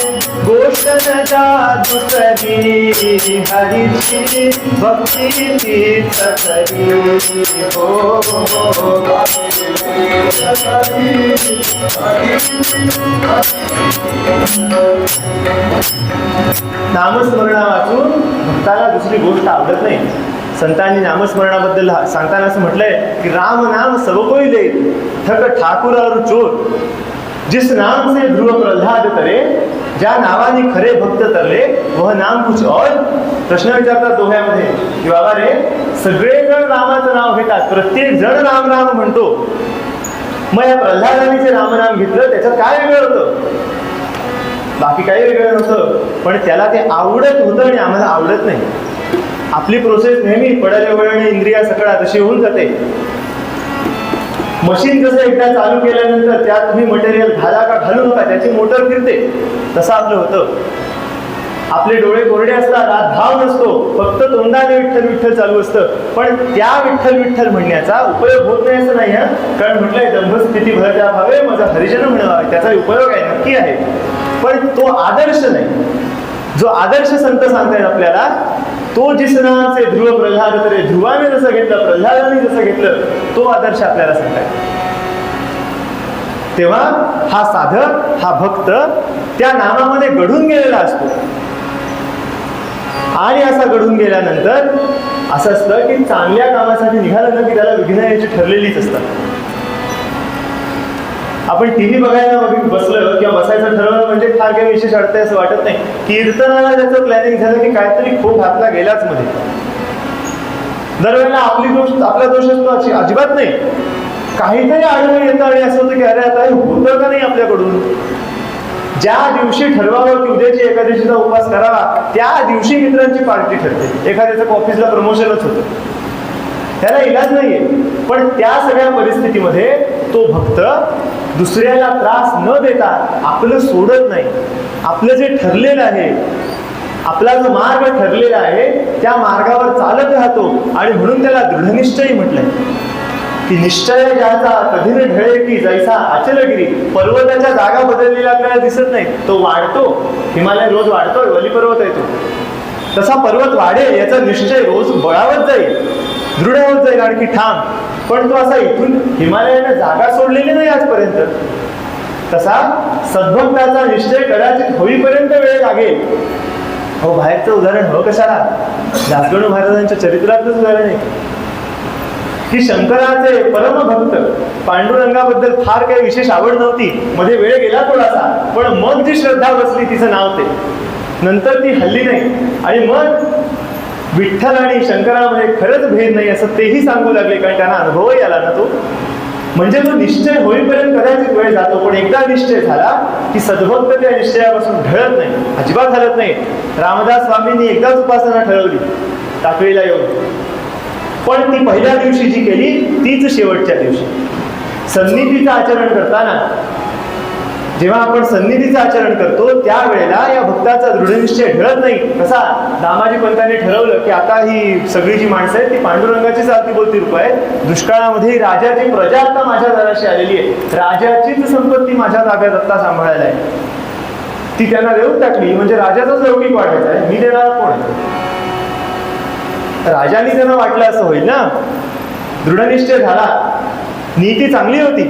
गोष्ट न जा दुसरी हरीची भक्ती तीच करी हो. नामस्मरणा वाचून भक्ताला दुसरी गोष्ट आवडत नाही. संतांनी नामस्मरणाबद्दल सांगताना असं म्हटलंय की राम नाम सब कोई ले, थक ठाकुर और चोर. जिस नाम से ध्रुव प्रल्हाद करे, ज्या नावाने खरे भक्त तरले, वह नाम कुछ और. प्रश्न विचारतात दोह्यामध्ये की बाबा रे, सगळे जण रामाचं नाव घेतात, प्रत्येक जण राम राम म्हणतो, मग या प्रल्हादाने जे रामनाम घेतलं त्याच्यात काय वेगळं होतं. बाकी काही वेगळं नव्हतं. पण त्याला ते आवडत होतं आणि आम्हाला आवडत नाही. आपली प्रोसेस नेहमी पडल्या वळणे इंद्रिया सकळा तशी होऊन जाते. मशीन जसं एकदा चालू केल्यानंतर त्यात तुम्ही मटेरियल घाला का घालू नका, त्याची मोटर फिरते, तसं आपलं होतं. आपले डोळे कोरडे असतात, आत भाव नसतो, फक्त तोंडाने विठ्ठल विठ्ठल चालू असतं. पण त्या विठ्ठल विठ्ठल म्हणण्याचा उपयोग होत नाही असं नाही. कारण म्हटलंय दंभस्थिती भरत्या भावे माझा हरिजन म्हणावा, त्याचा उपयोग आहे, नक्की आहे. पण तो आदर्श नाही. जो आदर्श संत सांगतायत आपल्याला, तो जिसनाचे ध्रुव प्रल्हाद तरे, ध्रुवाने जसं घेतलं, प्रल्हादाने जसं घेतलं, तो आदर्श आपल्याला सांगतायत. तेव्हा हा साधक, हा भक्त त्या नामामध्ये घडून गेलेला असतो. आणि असा घडून गेल्यानंतर असं असतं की चांगल्या कामासाठी निघालं ना की त्याला विघ्न यायची ठरलेलीच असतात. आपण टीव्ही बघायला बसलं किंवा बसायचं ठरवलं म्हणजे फार काही विशेष अडतंय असं वाटत नाही. कीर्तनाला त्याचं प्लॅनिंग झालं की काहीतरी खूप हातला गेलाच मध्ये. दरवेळेला आपला दोष असतो अजिबात नाही. काहीतरी आढळून येतं आणि असं होतं की अरे आता हे होतं का नाही आपल्याकडून. ज्या दिवशी ठरवावं की उद्याची एकादशीचा उपवास करावा, त्या दिवशी मित्रांची पार्टी ठरते. एखाद्याचं ऑफिसला प्रमोशनच होतं, त्याला इलाज नाहीये. पण त्या सगळ्या परिस्थितीमध्ये तो भक्त दुसऱ्याला त्रास न देता आपलं सोडत नाही. आपलं जे ठरलेलं आहे, आपला जो मार्ग ठरलेला आहे, त्या मार्गावर चालत राहतो. आणि म्हणून त्याला दृढनिश्चयी म्हटलंय की निश्चय ज्याचा कधी न ढळे की जैसा अचलगिरी. पर्वताच्या जागा बदललेला आपल्याला दिसत नाही, तो वाढतो. हिमालय रोज वाढतोय, वली पर्वत येतो, तसा पर्वत वाढेल याचा निश्चय रोज बळावत जाईल, दृढ होत जाईल, आणखी ठाम. पण तो असा इथून हिमालयाने जागा सोडलेली नाही आजपर्यंत. तसा सद्भक्ताचा निश्चय कदाचित होईपर्यंत वेळ लागेल. हो, बाहेरचं उदाहरण हो कशाला, दासगणू महाराजांच्या चरित्रातलंच उदाहरण आहे की शंकराचे परमभक्त पांडुरंगाबद्दल फार काही विशेष आवड नव्हती. मध्ये वेळ गेला थोडासा, पण मग जी श्रद्धा बसली तिचं नाव ते. नंतर ती हल्ली नाही. आणि मग विठ्ठल आणि शंकरामध्ये खरंच भेद नाही असं तेही सांगू लागले, कारण त्यांना अनुभव याला ना तो. म्हणजे तो निश्चय होईपर्यंत कदाचित वेळ जातो, पण एकदा निश्चय झाला की सद्भक्त त्या निश्चयापासून ढळत नाही, अजिबात हलत नाही. रामदास स्वामींनी एकदाच उपासना ठरवली टाकळीला येऊन, पण ती पहिल्या दिवशी जी केली तीच शेवटच्या दिवशी. सन्निधीचं आचरण करताना, जेव्हा आपण सन्निधीचं आचरण करतो त्यावेळेला या भक्ताचा दृढनिश्चय ढळत नाही. कसा दामाजी पंतांनी ठरवलं की आता ही सगळी जी माणसं आहेत ती पांडुरंगाची चालती बोलती रूप आहेत. दुष्काळामध्ये राजाची प्रजा आता माझ्या दाराशी आलेली आहे, राजाचीच संपत्ती माझ्या ताब्यात आता सांभाळायला आहे. ती त्यांना देऊन टाकली म्हणजे राजाचाच लौकिक वाटायचा आहे, मी देणार कोण आहे. राजाने त्यांना वाटलं असं होईल ना. दृढनिश्चय झाला, नीती चांगली होती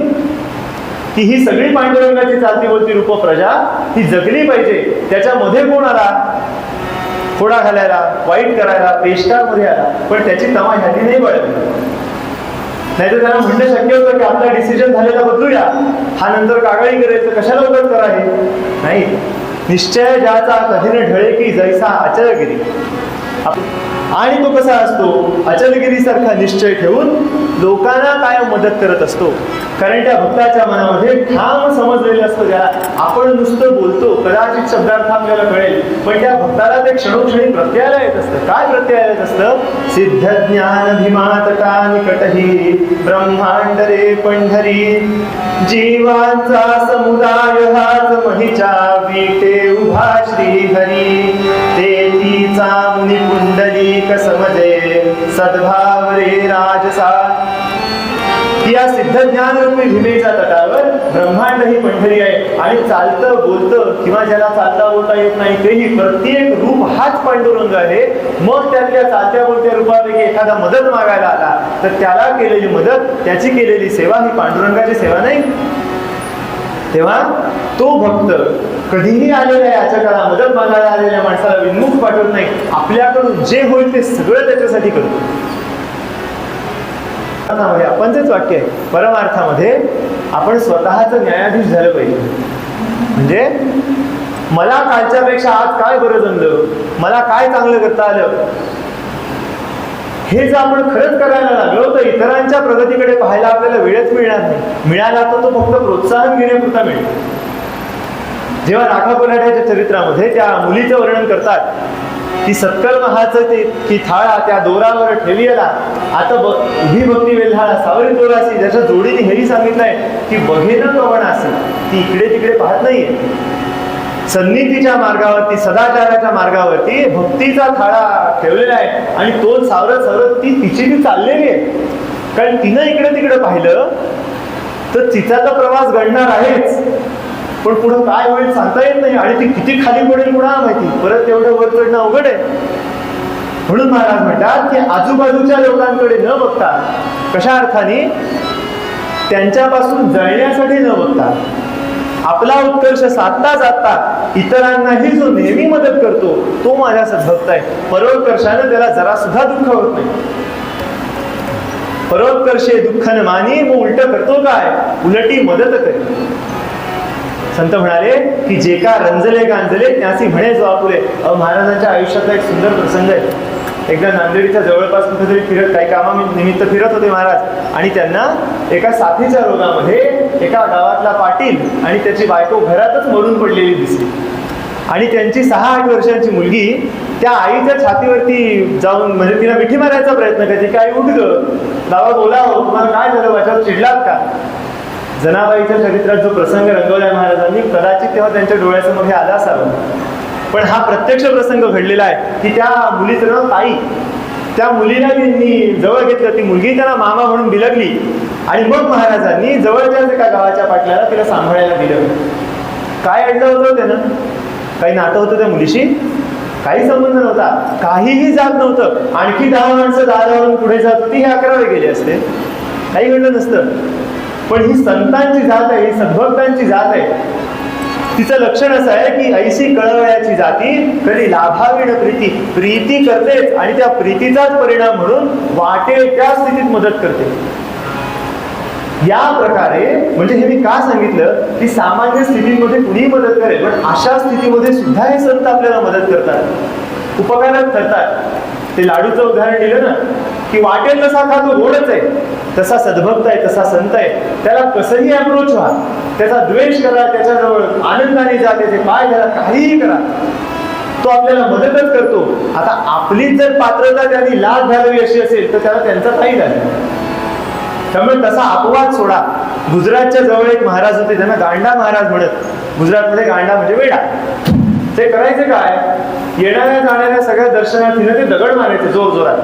की ही सगळी पांडुरंगाची चालती बोलती रूप प्रजा ही जगली पाहिजे. त्याच्यामध्ये कोण आला फोडा घालायला, वाईट करायला, पेशकारमध्ये आला, पण त्याची तमा ह्यानी नाही बळली. नाहीतर त्यांना म्हणणं शक्य होतं की आपला डिसिजन झालेला बदलूया, हा नंतर कागाळी करायचं, कशाला उगत करा हे नाही. निश्चय ज्याचा कधी न ढळे की जैसा अचलगिरी. आणि तो कसा असतो, अचलगिरीसारखा निश्चय ठेवून लोकांना कायम मदत करत असतो. कारण त्या भक्ताच्या मनामध्ये ठाम समजलेलं असतं. ज्याला आपण नुसतं बोलतो, कदाचित शब्दार्थ आपल्याला कळेल, पण त्या भक्ताला ते क्षणोक्षणी प्रत्ययाला येत असतं. काय प्रत्यय येत असतं, सिद्ध ज्ञान भीमातटा निकटही ब्रह्मांड रे पंढरी, जीवांचा समुदाय हाच महिच्या विटे उभा श्रीहरी, तेथीचा मुनी पुंडलिक समजे सद्भाव रे राजसा. या सिद्ध ज्ञान रूपी भीमेच्या तटावर ब्रह्मांड ही पंढरी आहे. आणि चालतं बोलतं किंवा ज्याला चालता बोलता येत नाही तेही प्रत्येक रूप हाच पांडुरंग आहे. मग त्यातल्या चालत्या बोलत्या रूपापैकी एखादा मदत मागायला आला तर त्याला केलेली मदत, त्याची केलेली सेवा ही पांडुरंगाची सेवा नाही. तेव्हा तो भक्त कधीही आलेल्या याचकाला, मदत मागायला आलेल्या माणसाला विन्मुख पाठवत नाही. आपल्याकडून जे होईल ते सगळं त्याच्यासाठी करतो. आपण तेच वाक्य आहे, परमार्थामध्ये आपण स्वतःचं न्यायाधीश झालं पाहिजे. म्हणजे मला कालच्यापेक्षा आज काय बरं जमलं, मला काय चांगलं करता आलं, हे जर आपण खरंच करायला लागलो तर इतरांच्या प्रगतीकडे पाहायला आपल्याला वेळच मिळणार नाही. मिळाला तर तो फक्त प्रोत्साहन घेण्यापुरता मिळेल. जेव्हा राखा कोल्हाट्याच्या चरित्रामध्ये त्या मुलीचं वर्णन करतात की सत्कर्महाचं ते की थाळा त्या दोरावर ठेवियला आता उभी भक्ती वेल्हाळा सावरी तोरासी, ज्याच्या जोडीने हेही सांगितलंय की बघेन कवणासी, ती इकडे तिकडे पाहत नाहीये. सन्निधीच्या मार्गावरती, सदाचाराच्या मार्गावरती भक्तीचा थाळा ठेवलेला आहे आणि तो सावरत सावरत ती चाललेली आहे. कारण तिनं इकडे तिकडे पाहिलं तर तिचा तर प्रवास घडणार आहेच, पण पुढे काय होईल सांगता येत नाही आणि ती किती खाली पडेल कुणाला माहिती. परत तेवढं वर चढणं अवघड आहे. म्हणून महाराज म्हणतात की आजूबाजूच्या लोकांकडे न बघता, कशा अर्थाने, त्यांच्यापासून जळण्यासाठी न बघता, आपला उत्कर्ष साधता साधता इतरांनाही जो नेहमी मदत करतो तो माझा सद्भक्त आहे. परोत्कर्षाने त्याला जरा सुद्धा दुःख होत नाही. परोत्कर्षे दुःख न मानी, मग उलट करतो काय, उलटी मदत करे. संत म्हणाले की जे का रंजले गांजले त्यासी म्हणे जो आपुले. महाराजांच्या आयुष्यातला एक सुंदर प्रसंग आहे. एकदा नांदेडच्या जवळपास कुठेतरी फिरत, काही कामानिमित्त फिरत होते महाराज, आणि त्यांना एका साथीच्या रोगामध्ये एका गावातला पाटील आणि त्याची बायको घरातच मरून पडलेली दिसली. आणि त्यांची 6-8 वर्षांची मुलगी त्या आईच्या छातीवरती जाऊन म्हणजे तिला मिठी मारायचा प्रयत्न करते की आई उठ गं, बाबा बोलावं, तुम्हाला काय झालं, माझ्यावर चिडलात का. जनाबाईच्या चरित्रात जो प्रसंग रंगवलाय महाराजांनी, कदाचित तेव्हा त्यांच्या डोळ्यासमोर हे आलं असावं, पण हा प्रत्यक्ष प्रसंग घडलेला आहे की त्या मुलीचं नाव ताई. त्या मुलीला त्यांनी जवळ घेतलं, ती मुलगी त्यांना मामा म्हणून बिलगली आणि मग महाराजांनी जवळच्याच एका गावाच्या पाटलाला तिला सांभाळायला दिलं. काय अडलं होतं त्यानं, काही नातं होतं त्या मुलीशी, काही संबंध नव्हता, काहीही जात नव्हतं. आणखी 10 माणसं दारावरून पुढे जात होती, हे 11वे गेले असते, काही घडलं नसतं. पण ही संतांची जात आहे, ही सद्भक्तांची जात आहे. तिचं लक्षण असं आहे की ऐशी कळवळ्याची जाती कधी लाभावी न प्रीती, प्रीती करतेच आणि त्या प्रीतीचाच परिणाम म्हणून वाटेल त्या स्थितीत मदत करते. या प्रकारे म्हणजे हे मी का सांगितलं की सामान्य स्थितीमध्ये कुणीही मदत करेल, पण अशा स्थितीमध्ये सुद्धा हे संत आपल्याला मदत करतात, उपकारच करतात. ते लाडूचं उदाहरण दिलं ना की वाटेल तसा खातो, गोडच आहे, तसा सद्भक्त आहे, तसा संत आहे. त्याला कसंही अप्रोच व्हा, त्याचा द्वेष करा, त्याच्याजवळ आनंदाने जा, त्याचे पाय धरा, काहीही करा, तो आपल्याला मदतच करतो. आता आपलीच जर पात्रता त्यांनी लाभ घालावी अशी असेल तर त्याला त्यांचा काही झाला. त्यामुळे तसा अपवाद सोडा. गुजरातच्या जवळ एक महाराज होते, त्यांना गांडा महाराज म्हणत. गुजरातमध्ये गांडा म्हणजे वेडा. ते करायचे काय, येणाऱ्या जाणाऱ्या सगळ्या दर्शनार्थीनं ते दगड मारायचे जोर जोरात.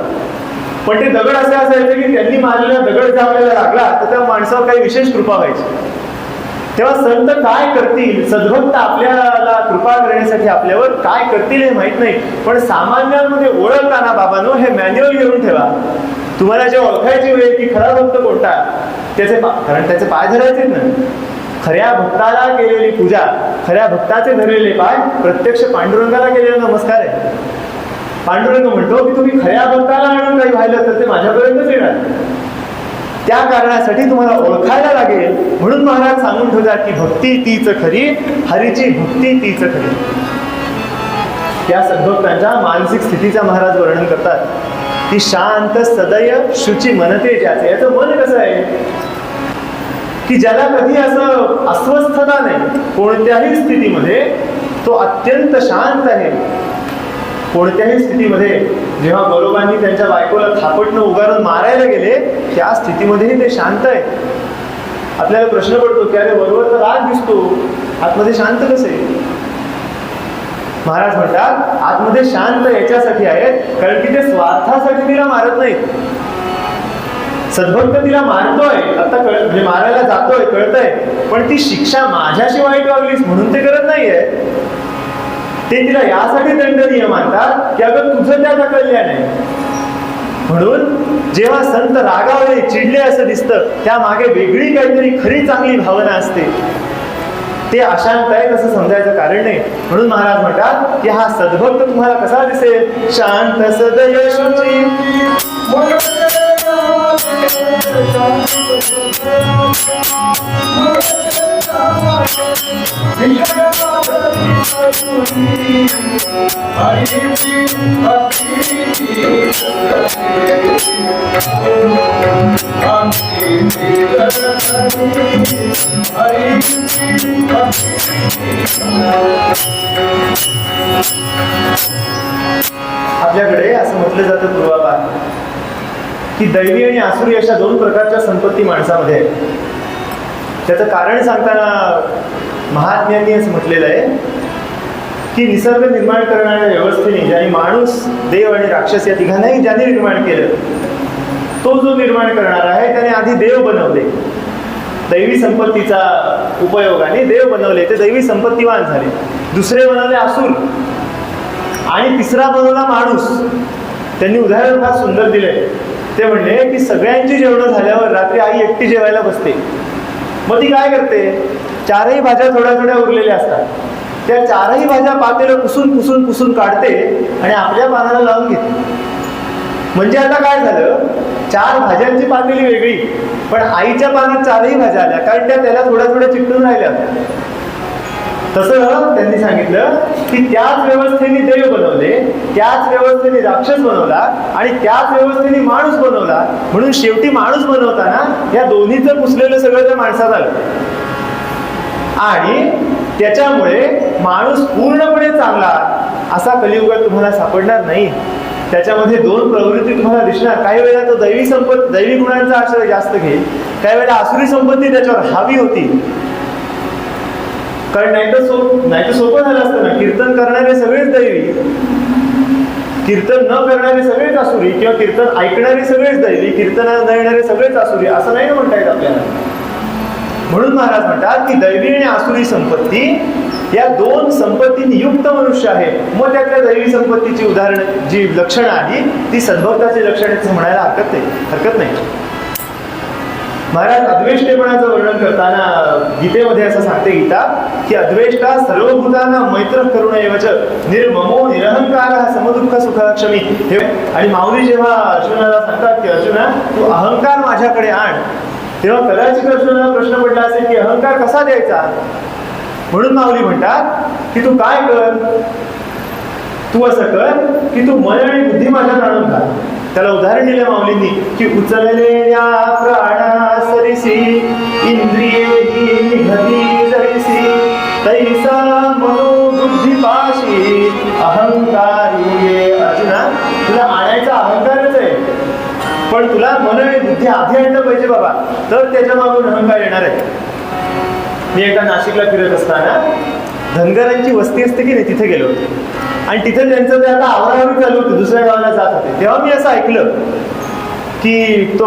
पण ते दगड असे असायचे की त्यांनी मारलेला दगड जर आपल्याला लागला तर त्या माणसावर काही विशेष कृपा व्हायची. तेव्हा संत काय करतील, सद्भक्त आपल्याला कृपा करण्यासाठी आपल्यावर काय करतील हे माहित नाही, पण सामान्यांमध्ये ओळखताना बाबांनो हे मॅन्युअल घेऊन ठेवा. तुम्हाला जे ओळखायची वेळ की खरा भक्त कोणता, कारण त्याचे पाय धरायचे ना. खऱ्या भक्ताला केलेली पूजा, खऱ्या भक्ताचे धरलेले पाय प्रत्यक्ष पांडुरंगाला केलेला नमस्कार आहे. पांडुरंग म्हणतो की तुम्ही खऱ्या भक्ताला आणून काही व्हायला तर ते माझ्यापर्यंतच येणार. त्या कारणासाठी तुम्हाला ओळखायला लागेल. म्हणून महाराज सांगून ठेवतात की भक्ती तीच खरी, हरीची भक्ती तीच खरी. त्या सद्भक्तांच्या मानसिक स्थितीचा महाराज वर्णन करतात की शांत सदय शुची मनते ज्याचे. याचं मन कसं आहे की ज्याला कधी असं अस्वस्थता नाही, कोणत्याही स्थितीमध्ये तो अत्यंत शांत आहे. कोणत्याही स्थितीमध्ये जेव्हा बरोबांनी त्यांच्या बायकोला थापटणं उगारून मारायला गेले त्या स्थितीमध्येही ते शांत आहे. आपल्याला प्रश्न पडतो की अरे बरोबर तर राग दिसतो, आतमध्ये शांत कसे. महाराज म्हणतात आतमध्ये शांत याच्यासाठी आहेत कारण की ते स्वार्थासाठी तिला मारत नाहीत. सद्भक्त तिला मारतोय, आता म्हणजे मारायला जातोय, कळतंय, पण ती शिक्षा माझ्याशी वाईट वागलीस म्हणून ते करत नाहीये. ते तिला यासाठी दंडनीय मानतात की अगं तुझं त्याचा कल्याण आहे. म्हणून जेव्हा संत रागावले, चिडले असं दिसतं, त्या मागे वेगळी काहीतरी खरी चांगली भावना असते. ते अशांत आहे तसं समजायचं कारण नाही. म्हणून महाराज म्हणतात की हा सद्भक्त तुम्हाला कसा दिसेल, शांत सदय शुची आपल्याकडे असं म्हटलं जातं पूर्वापार की दैवी आणि आसुरी अशा दोन प्रकारच्या संपत्ती माणसामध्ये आहेत. त्याचं कारण सांगताना महात्म्यांनी असं म्हटलेलं आहे की निसर्ग निर्माण करणाऱ्या व्यवस्थेने ज्याने माणूस, देव आणि राक्षस या तिघांनाही ज्याने निर्माण केलं, तो जो निर्माण करणार आहे त्याने आधी देव बनवले. दैवी संपत्तीचा उपयोगाने देव बनवले, ते दैवी संपत्तीवान झाले. दुसरे बनवले आसुर आणि तिसरा बनवला माणूस. त्यांनी उदाहरण फार सुंदर दिले. ते म्हणले की सगळ्यांची जेवणं झाल्यावर रात्री आई एकटी जेवायला बसते. मग ती काय करते, चारही भाज्या थोड्या थोड्या उरलेल्या असतात, त्या चारही भाज्या पातेलं पुसून पुसून पुसून काढते आणि आपल्या पानाला लावून घेते. म्हणजे आता काय झालं, चार भाज्यांची पातेली वेगळी, पण आईच्या पानात चारही भाज्या आल्या, कारण त्या त्याला थोड्या थोड्या चिकटून राहिल्या. तसं त्यांनी सांगितलं की त्याच व्यवस्थेने देव बनवले, त्याच व्यवस्थेने राक्षस बनवला आणि त्याच व्यवस्थेने माणूस बनवला. म्हणून शेवटी माणूस बनवताना या दोन्हीचं पुसलेलं सगळं त्या माणसात आलं आणि त्याच्यामुळे माणूस पूर्णपणे चांगला असा कलियुगात तुम्हाला सापडणार नाही. त्याच्यामध्ये दोन प्रवृत्ती तुम्हाला दिसणार. काही वेळेला तो दैवी गुणांचा आश्रय जास्त घेईल, काही वेळेला आसुरी संपत्ती त्याच्यावर हावी होती. कारण नाही तर सोपं झालं असतं ना, कीर्तन करणारे सगळेच दैवी, कीर्तन न करणारे सगळेच आसुरी, किंवा कीर्तन ऐकणारे सगळेच दैवी, कीर्तनाला न येणारे सगळेच आसुरी, असं नाही म्हणता येत आपल्याला. म्हणून महाराज म्हणतात की दैवी आणि आसुरी संपत्ती या दोन संपत्तीने युक्त मनुष्य आहे. मग त्यातल्या दैवी संपत्तीची उदाहरण जी लक्षणं आली ती सद्भक्ताची लक्षणे म्हणायला हरकत नाही. महाराज अद्वेष्टेपणाचं वर्णन करताना गीतेमध्ये असं सांगते गीता की अद्वेष्टा सर्वभूतांना मैत्र करुण एवच निर्ममो निरहंकार समदुःख सुखक्षमी. हे आणि माऊली जेव्हा अर्जुनाला सांगतात की अर्जुना तू अहंकार माझ्याकडे आण, तेव्हा कदाचित अर्जुनाला प्रश्न पडला असेल की अहंकार कसा द्यायचा. म्हणून माऊली म्हणतात की तू काय कर, तू असं कर की तू मन आणि बुद्धी माझ्यात आणून घाल. त्याला उदाहरण दिलं माऊलींनी की उचललेल्या प्राणासरिसी इंद्रिये निघती जैसी तैसा मनोबुद्धिपाशी अहंकारी ये. अर्जुना तुला आणायचा अहंकारच आहे, पण तुला मन आणि बुद्धी आधी आणलं पाहिजे बाबा, तर त्याच्या मागून अहंकार येणार आहे. मी एका नाशिकला फिरत असताना धनगरांची वस्ती असते की नाही, तिथे गेलो होतो आणि तिथे त्यांचं ते आता आवरावरी चालू होतं, दुसऱ्या गावाला जात होते. तेव्हा मी असं ऐकलं की तो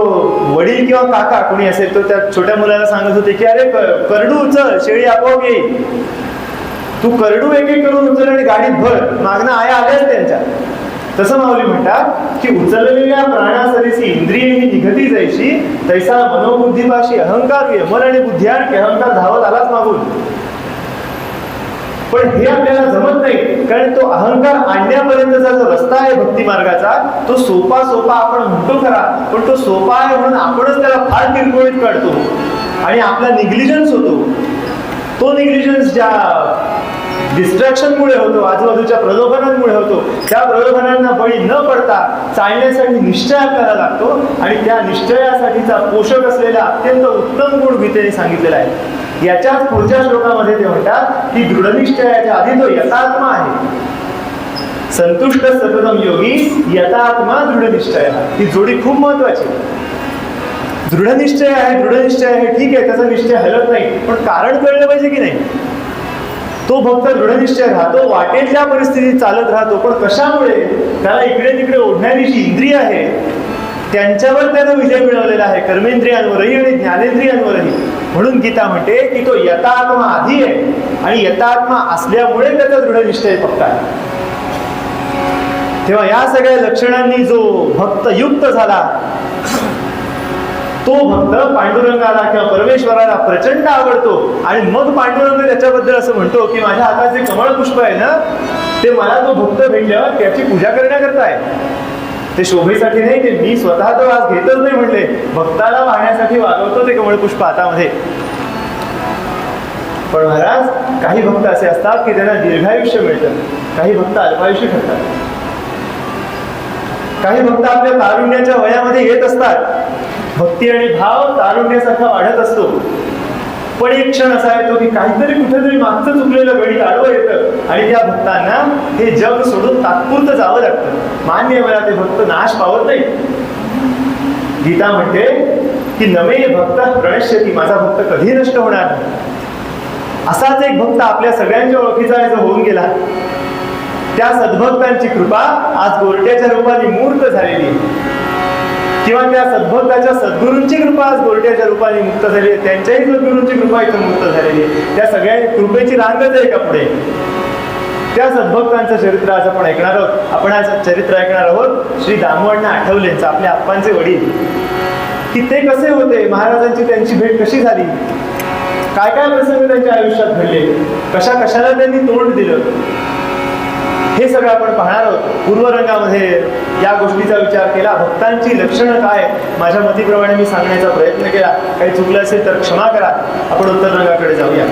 वडील किंवा काका कोणी असेल तो त्या छोट्या मुलाला सांगत होते की अरे करडू उचल, शेळी आपोआप येईल. तू करडू एक एक करून उचल आणि गाडीत भर, मागणं आया आल्याच त्यांच्या. तसं माऊली म्हणतात की उचललेल्या प्राणासरीसी इंद्रिय ही निघती जायची तैसा मनोबुद्धीपाशी अहंकार मन आणि बुद्धी आणखी अहंकार धावत आलाच मागून. पण हे आपल्याला जमत नाही, कारण तो अहंकार आणण्यापर्यंतचा जो रस्ता आहे भक्ती मार्गाचा तो सोपा आपण म्हणतो खरा, पण तो सोपा आहे म्हणून आपणच त्याला फार किरकोळीत काढतो आणि आपला निग्लिजन्स होतो. तो निग्लिजन्स ज्या डिस्ट्रॅक्शनमुळे होतो, आजूबाजूच्या प्रलोभनांमुळे होतो, त्या प्रलोभनांना बळी न पडता चालण्यासाठी निश्चय आपल्याला लागतो आणि त्या निश्चयासाठीचा पोषक असलेला अत्यंत उत्तम गुण गीतेने सांगितलेला आहे. याच्याच पुढच्या श्लोकामध्ये ते म्हणतात की दृढनिश्चयाच्या आधी तो यथात्मा आहे. संतुष्ट सततम योगी यथात्मा दृढनिश्चय, ही जोडी खूप महत्वाची. दृढनिश्चय आहे ठीक आहे, त्याचा निश्चय हलत नाही, पण कारण कळलं पाहिजे की नाही. तो भक्त दृढनिश्चय राहतो, वाटेतल्या परिस्थितीत चालत राहतो, पण कशामुळे त्याला इकडे तिकडे ओढणारी जी इंद्रिय आहे त्यांच्यावर त्यानं विजय मिळवलेला आहे, कर्मेंद्रियांवरही आणि ज्ञानेंद्रियांवरही. म्हणून गीता म्हणते की तो यथात्मा आधी आहे आणि यथात्मा असल्यामुळे त्याचा दृढनिश्चय पक्का आहे. तेव्हा या सगळ्या लक्षणांनी जो भक्त युक्त झाला तो भक्त पांडुरंगाला किंवा परमेश्वराला प्रचंड आवडतो आणि मग पांडुरंग त्याच्याबद्दल असं म्हणतो की माझ्या हातात जे कमळ पुष्प आहे ना ते मला तो भक्त भेटल्यावर त्याची पूजा करण्याकरता आहे, ते शोभेसाठी नाही, ते मी स्वतः तर वास घेतच नाही म्हणले, भक्ताला वाहण्यासाठी वागवतो ते कमळपुष्प हातामध्ये. पण महाराज, काही भक्त असे असतात की त्यांना दीर्घायुष्य मिळतं, काही भक्त अल्पायुष्य ठरतात. काही भक्त आपल्या तारुण्याच्या वयामध्ये येत असतात, भक्ती आणि भाव तारुण्यासारखा वाढत असतो, पण एक क्षण असा येतो की काहीतरी कुठेतरी मागचं चुकलेलं गणित आडवं येतं आणि त्या भक्तांना हे जग सोडून तात्पुरतं जावं लागतं. मान्य मला ते भक्त नाश पावत नाही. गीता म्हणते की नमे भक्त प्रणश्यती, माझा भक्त कधी नष्ट होणार नाही. असाच एक भक्त आपल्या सगळ्यांच्या ओळखीचा जो होऊन गेला, त्या सद्भक्तांची कृपा आज गोरट्याच्या रूपाने मूर्त झालेली आहे, किंवा त्या सद्भक्ताच्या सद्गुरूंची कृपा आज गोरट्याच्या रूपाने मुक्त झाली आहे, त्यांच्याही सद्गुरूंची कृपा इथं मुक्त झालेली आहे. त्या सगळ्या कृपेची रांगच आहे का पुढे. त्या सद्भक्तांचं चरित्र आज आपण ऐकणार आहोत. आपण आज चरित्र ऐकणार आहोत श्री दामोअण्णा आठवलेंचं, आपल्या आप्पांचे वडील, की ते कसे होते, महाराजांची त्यांची भेट कशी झाली, काय काय प्रसंग त्यांच्या आयुष्यात घडले, कशा कशाला त्यांनी तोंड दिलं, हे सगळं आपण पाहणार आहोत. पूर्वरंगामध्ये या गोष्टीचा विचार केला. भक्तांची लक्षणं काय, माझ्या मतीप्रमाणे मी सांगण्याचा प्रयत्न केला. काही चुकलं असेल तर क्षमा करा. आपण उत्तर रंगाकडे जाऊया.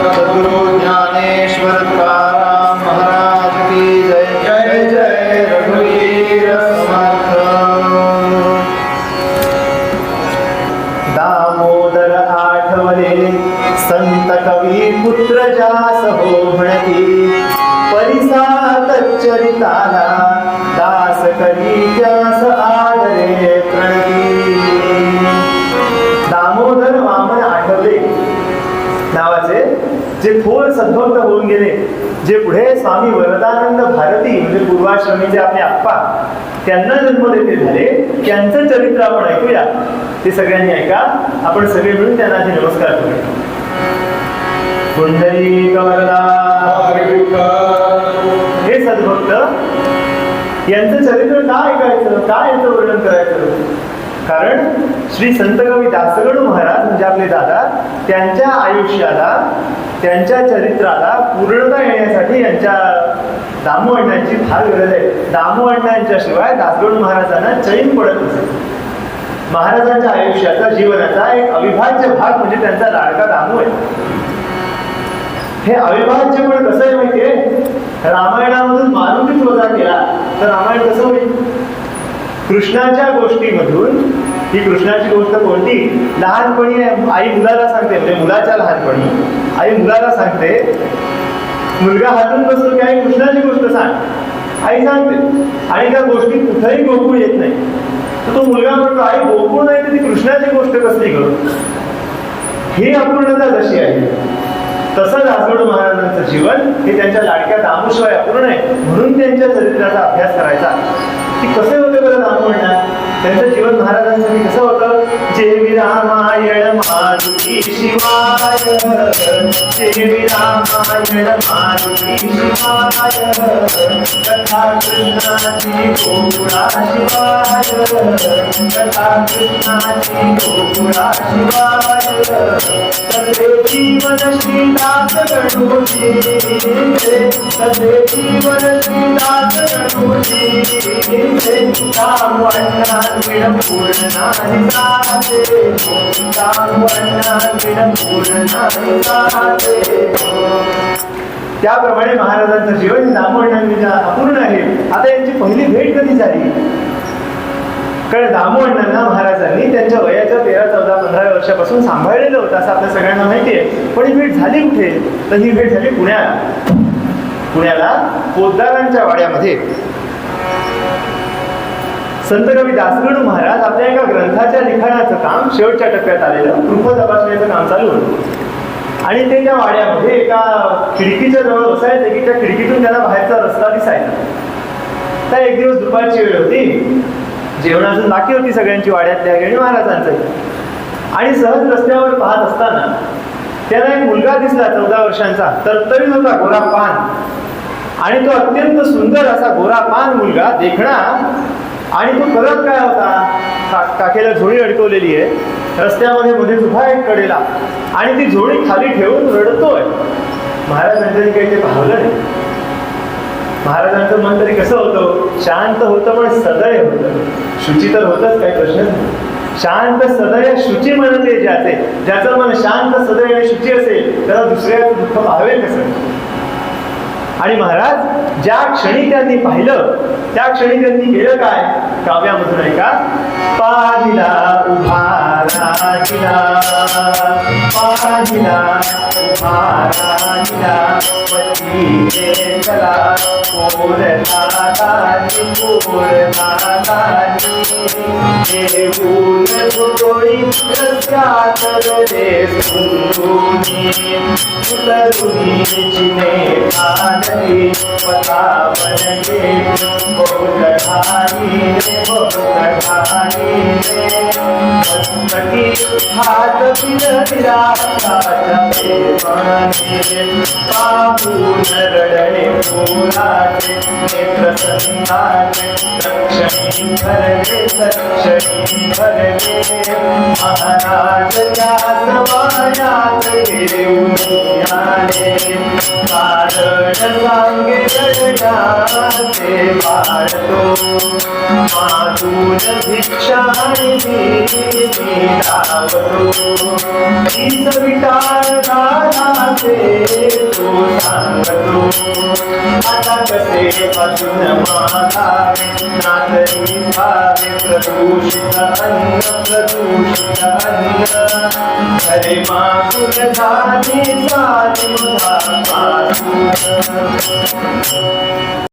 सद्गुरु ज्ञानेश्वर तुकाराम महाराज की जय. जय जय रघुवीर समर्थ. दामोदर आठवले संत कवी पुत्र जास हो म्हणती, परिसात चरिताला दास करी त्यास आदरे प्रणती. दामोदर वामन आठवले नावाचे जे थोर सद्भक्त होऊन गेले, जे पुढे स्वामी वरदानंद भारती म्हणजे पूर्वाश्रमीचे आपले आप्पा त्यांना जन्मदेते झाले, त्यांचं चरित्र आपण ऐकूया. ते सगळ्यांनी ऐका. आपण सगळे मिळून त्यांना आधी नमस्कार करूया. पुंडलिक वरदा हे सद्भक्त यांचं चरित्र का ऐकायचं, काय यांचं वर्णन करायचं? कारण श्री संत कवी दासगणू महाराज म्हणजे आपले दादा, त्यांच्या आयुष्याला त्यांच्या चरित्राला पूर्णता येण्यासाठी यांच्या दामू अण्णांची फार गरज आहे. दामू अण्णांच्या शिवाय दासगणू महाराजांना चैन पडत नसेल. महाराजांच्या आयुष्याचा जीवनाचा एक अविभाज्य भाग म्हणजे त्यांचा लाडका दामू आहे. हे अविभाज्य पण कसं आहे माहितीये, रामायणामधून मारुतीच वजा केला तर रामायण कसं होईल? कृष्णाच्या गोष्टीमधून ही कृष्णाची गोष्ट कोणती? लहानपणी आई मुलाला सांगते, म्हणजे मुलाच्या लहानपणी आई मुलाला सांगते, मुलगा हातून बसतो की आई कृष्णाची गोष्ट सांग. आई सांगते आणि त्या गोष्टीत कुठेही गोकुळ येत नाही. तर तो मुलगा म्हणतो आई गोकुळ नाही तर ती कृष्णाची गोष्ट कसली करू? ही अपूर्णता जशी आहे तसं दासगणू महाराजांचं जीवन हे त्यांच्या लाडक्या दामूशिवाय अपूर्ण आहे. म्हणून त्यांच्या चरित्राचा अभ्यास करायचा की कसे होते बरं दामू अण्णा. त्यांचं जीवन महाराजांसाठी कसं होतं? जेवी रामायण मारुती शिवाय, जेवी रामायण मारुती शिवाय, कथा कृष्णाची गोकुळा शिवाय, कथा कृष्णाची गोकुळा शिवाय. तसे जीवन श्रीदास गणूजी, तसे जीवन श्रीदास गणूजी, दामू अण्णा पूर्णानि साधे, दामू अण्णा पूर्णानि साधे. त्याप्रमाणे महाराजांचं जीवन दामू अण्णांनी अपूर्ण आहे. आता यांची पहिली भेट कधी झाली? कारण दामू अण्णांना महाराजांनी त्यांच्या वयाच्या 13, 14, 15 वर्षापासून सांभाळलेलं होतं असं आपल्या सगळ्यांना माहिती आहे. पण ही भेट झाली कुठे? तर ही भेट झाली पुण्याला पोद्दारांच्या वाड्यामध्ये. संत कवी दासगणू महाराज आपल्या एका ग्रंथाच्या लिखाणाचं काम शेवटच्या टप्प्यात आलेलं, कृप तपासण्याचं काम चालू होतं. आणि ते त्या वाड्यामध्ये एका खिडकीच्या जवळ बसायचे की त्या खिडकीतून त्यांना बाहेरचा रस्ता दिसायचा. त्या एक दिवस दुपारची वेळ होती, जेवणाचं बाकी होती सगळ्यांची वाड्यातल्या आणि महाराजांचं. आणि सहज रस्त्यावर पाहत असताना त्यांना एक मुलगा दिसला 14 वर्षांचा, तरतरीत होता, गोरा पान. आणि तो अत्यंत सुंदर असा गोरा पान मुलगा देखणा. आणि तो करत काय होता? काखेला झोळी अडकवलेली आहे, रस्त्यामध्ये मध्ये उभा एक कडेला आणि ती झोळी खाली ठेवून रडतोय. महाराजांनी काही ते पाहलं नाही. महाराजांचं मन तरी कसं होतं? शांत होतं पण सदय होतं. शुची तर होतच, काही प्रश्न नाही. शांत सदय शुची म्हणते ज्याचं मन शांत सदय आणि शुची असेल त्याला दुसऱ्याचं दुःख पाहावे कसं? आणि महाराज ज्या क्षणी त्यांनी पाहिलं त्या क्षणी त्यांनी केलं काय? काव्यामधून ऐका. पाहिला उभा राहिला, पाहिला उभा राहिला, पतीने चला पोरनादानी, पोरनादानी देऊन गोळी रस्त्यात रे सुंदरुनी, सुंदरुनी जिने आनली पतावन गे बोलधानी रे, बोलधानी रे. सखी हात फिरविला ताच्या प्रेमाने पाहून रडणे पोराचे नेत्र संताचे रक्षणी भरले रक्षणी भरले महाराज त्या सवायात घेऊन आले कारण सांगे रडण्याचे पाळतो मातून भिक्षाणी लावतो हीच विटाळ दानाचे तो सांगतो आता कसे पासून मागावे नातरी भावे प्रदूषित अन्न खरे मागून झाली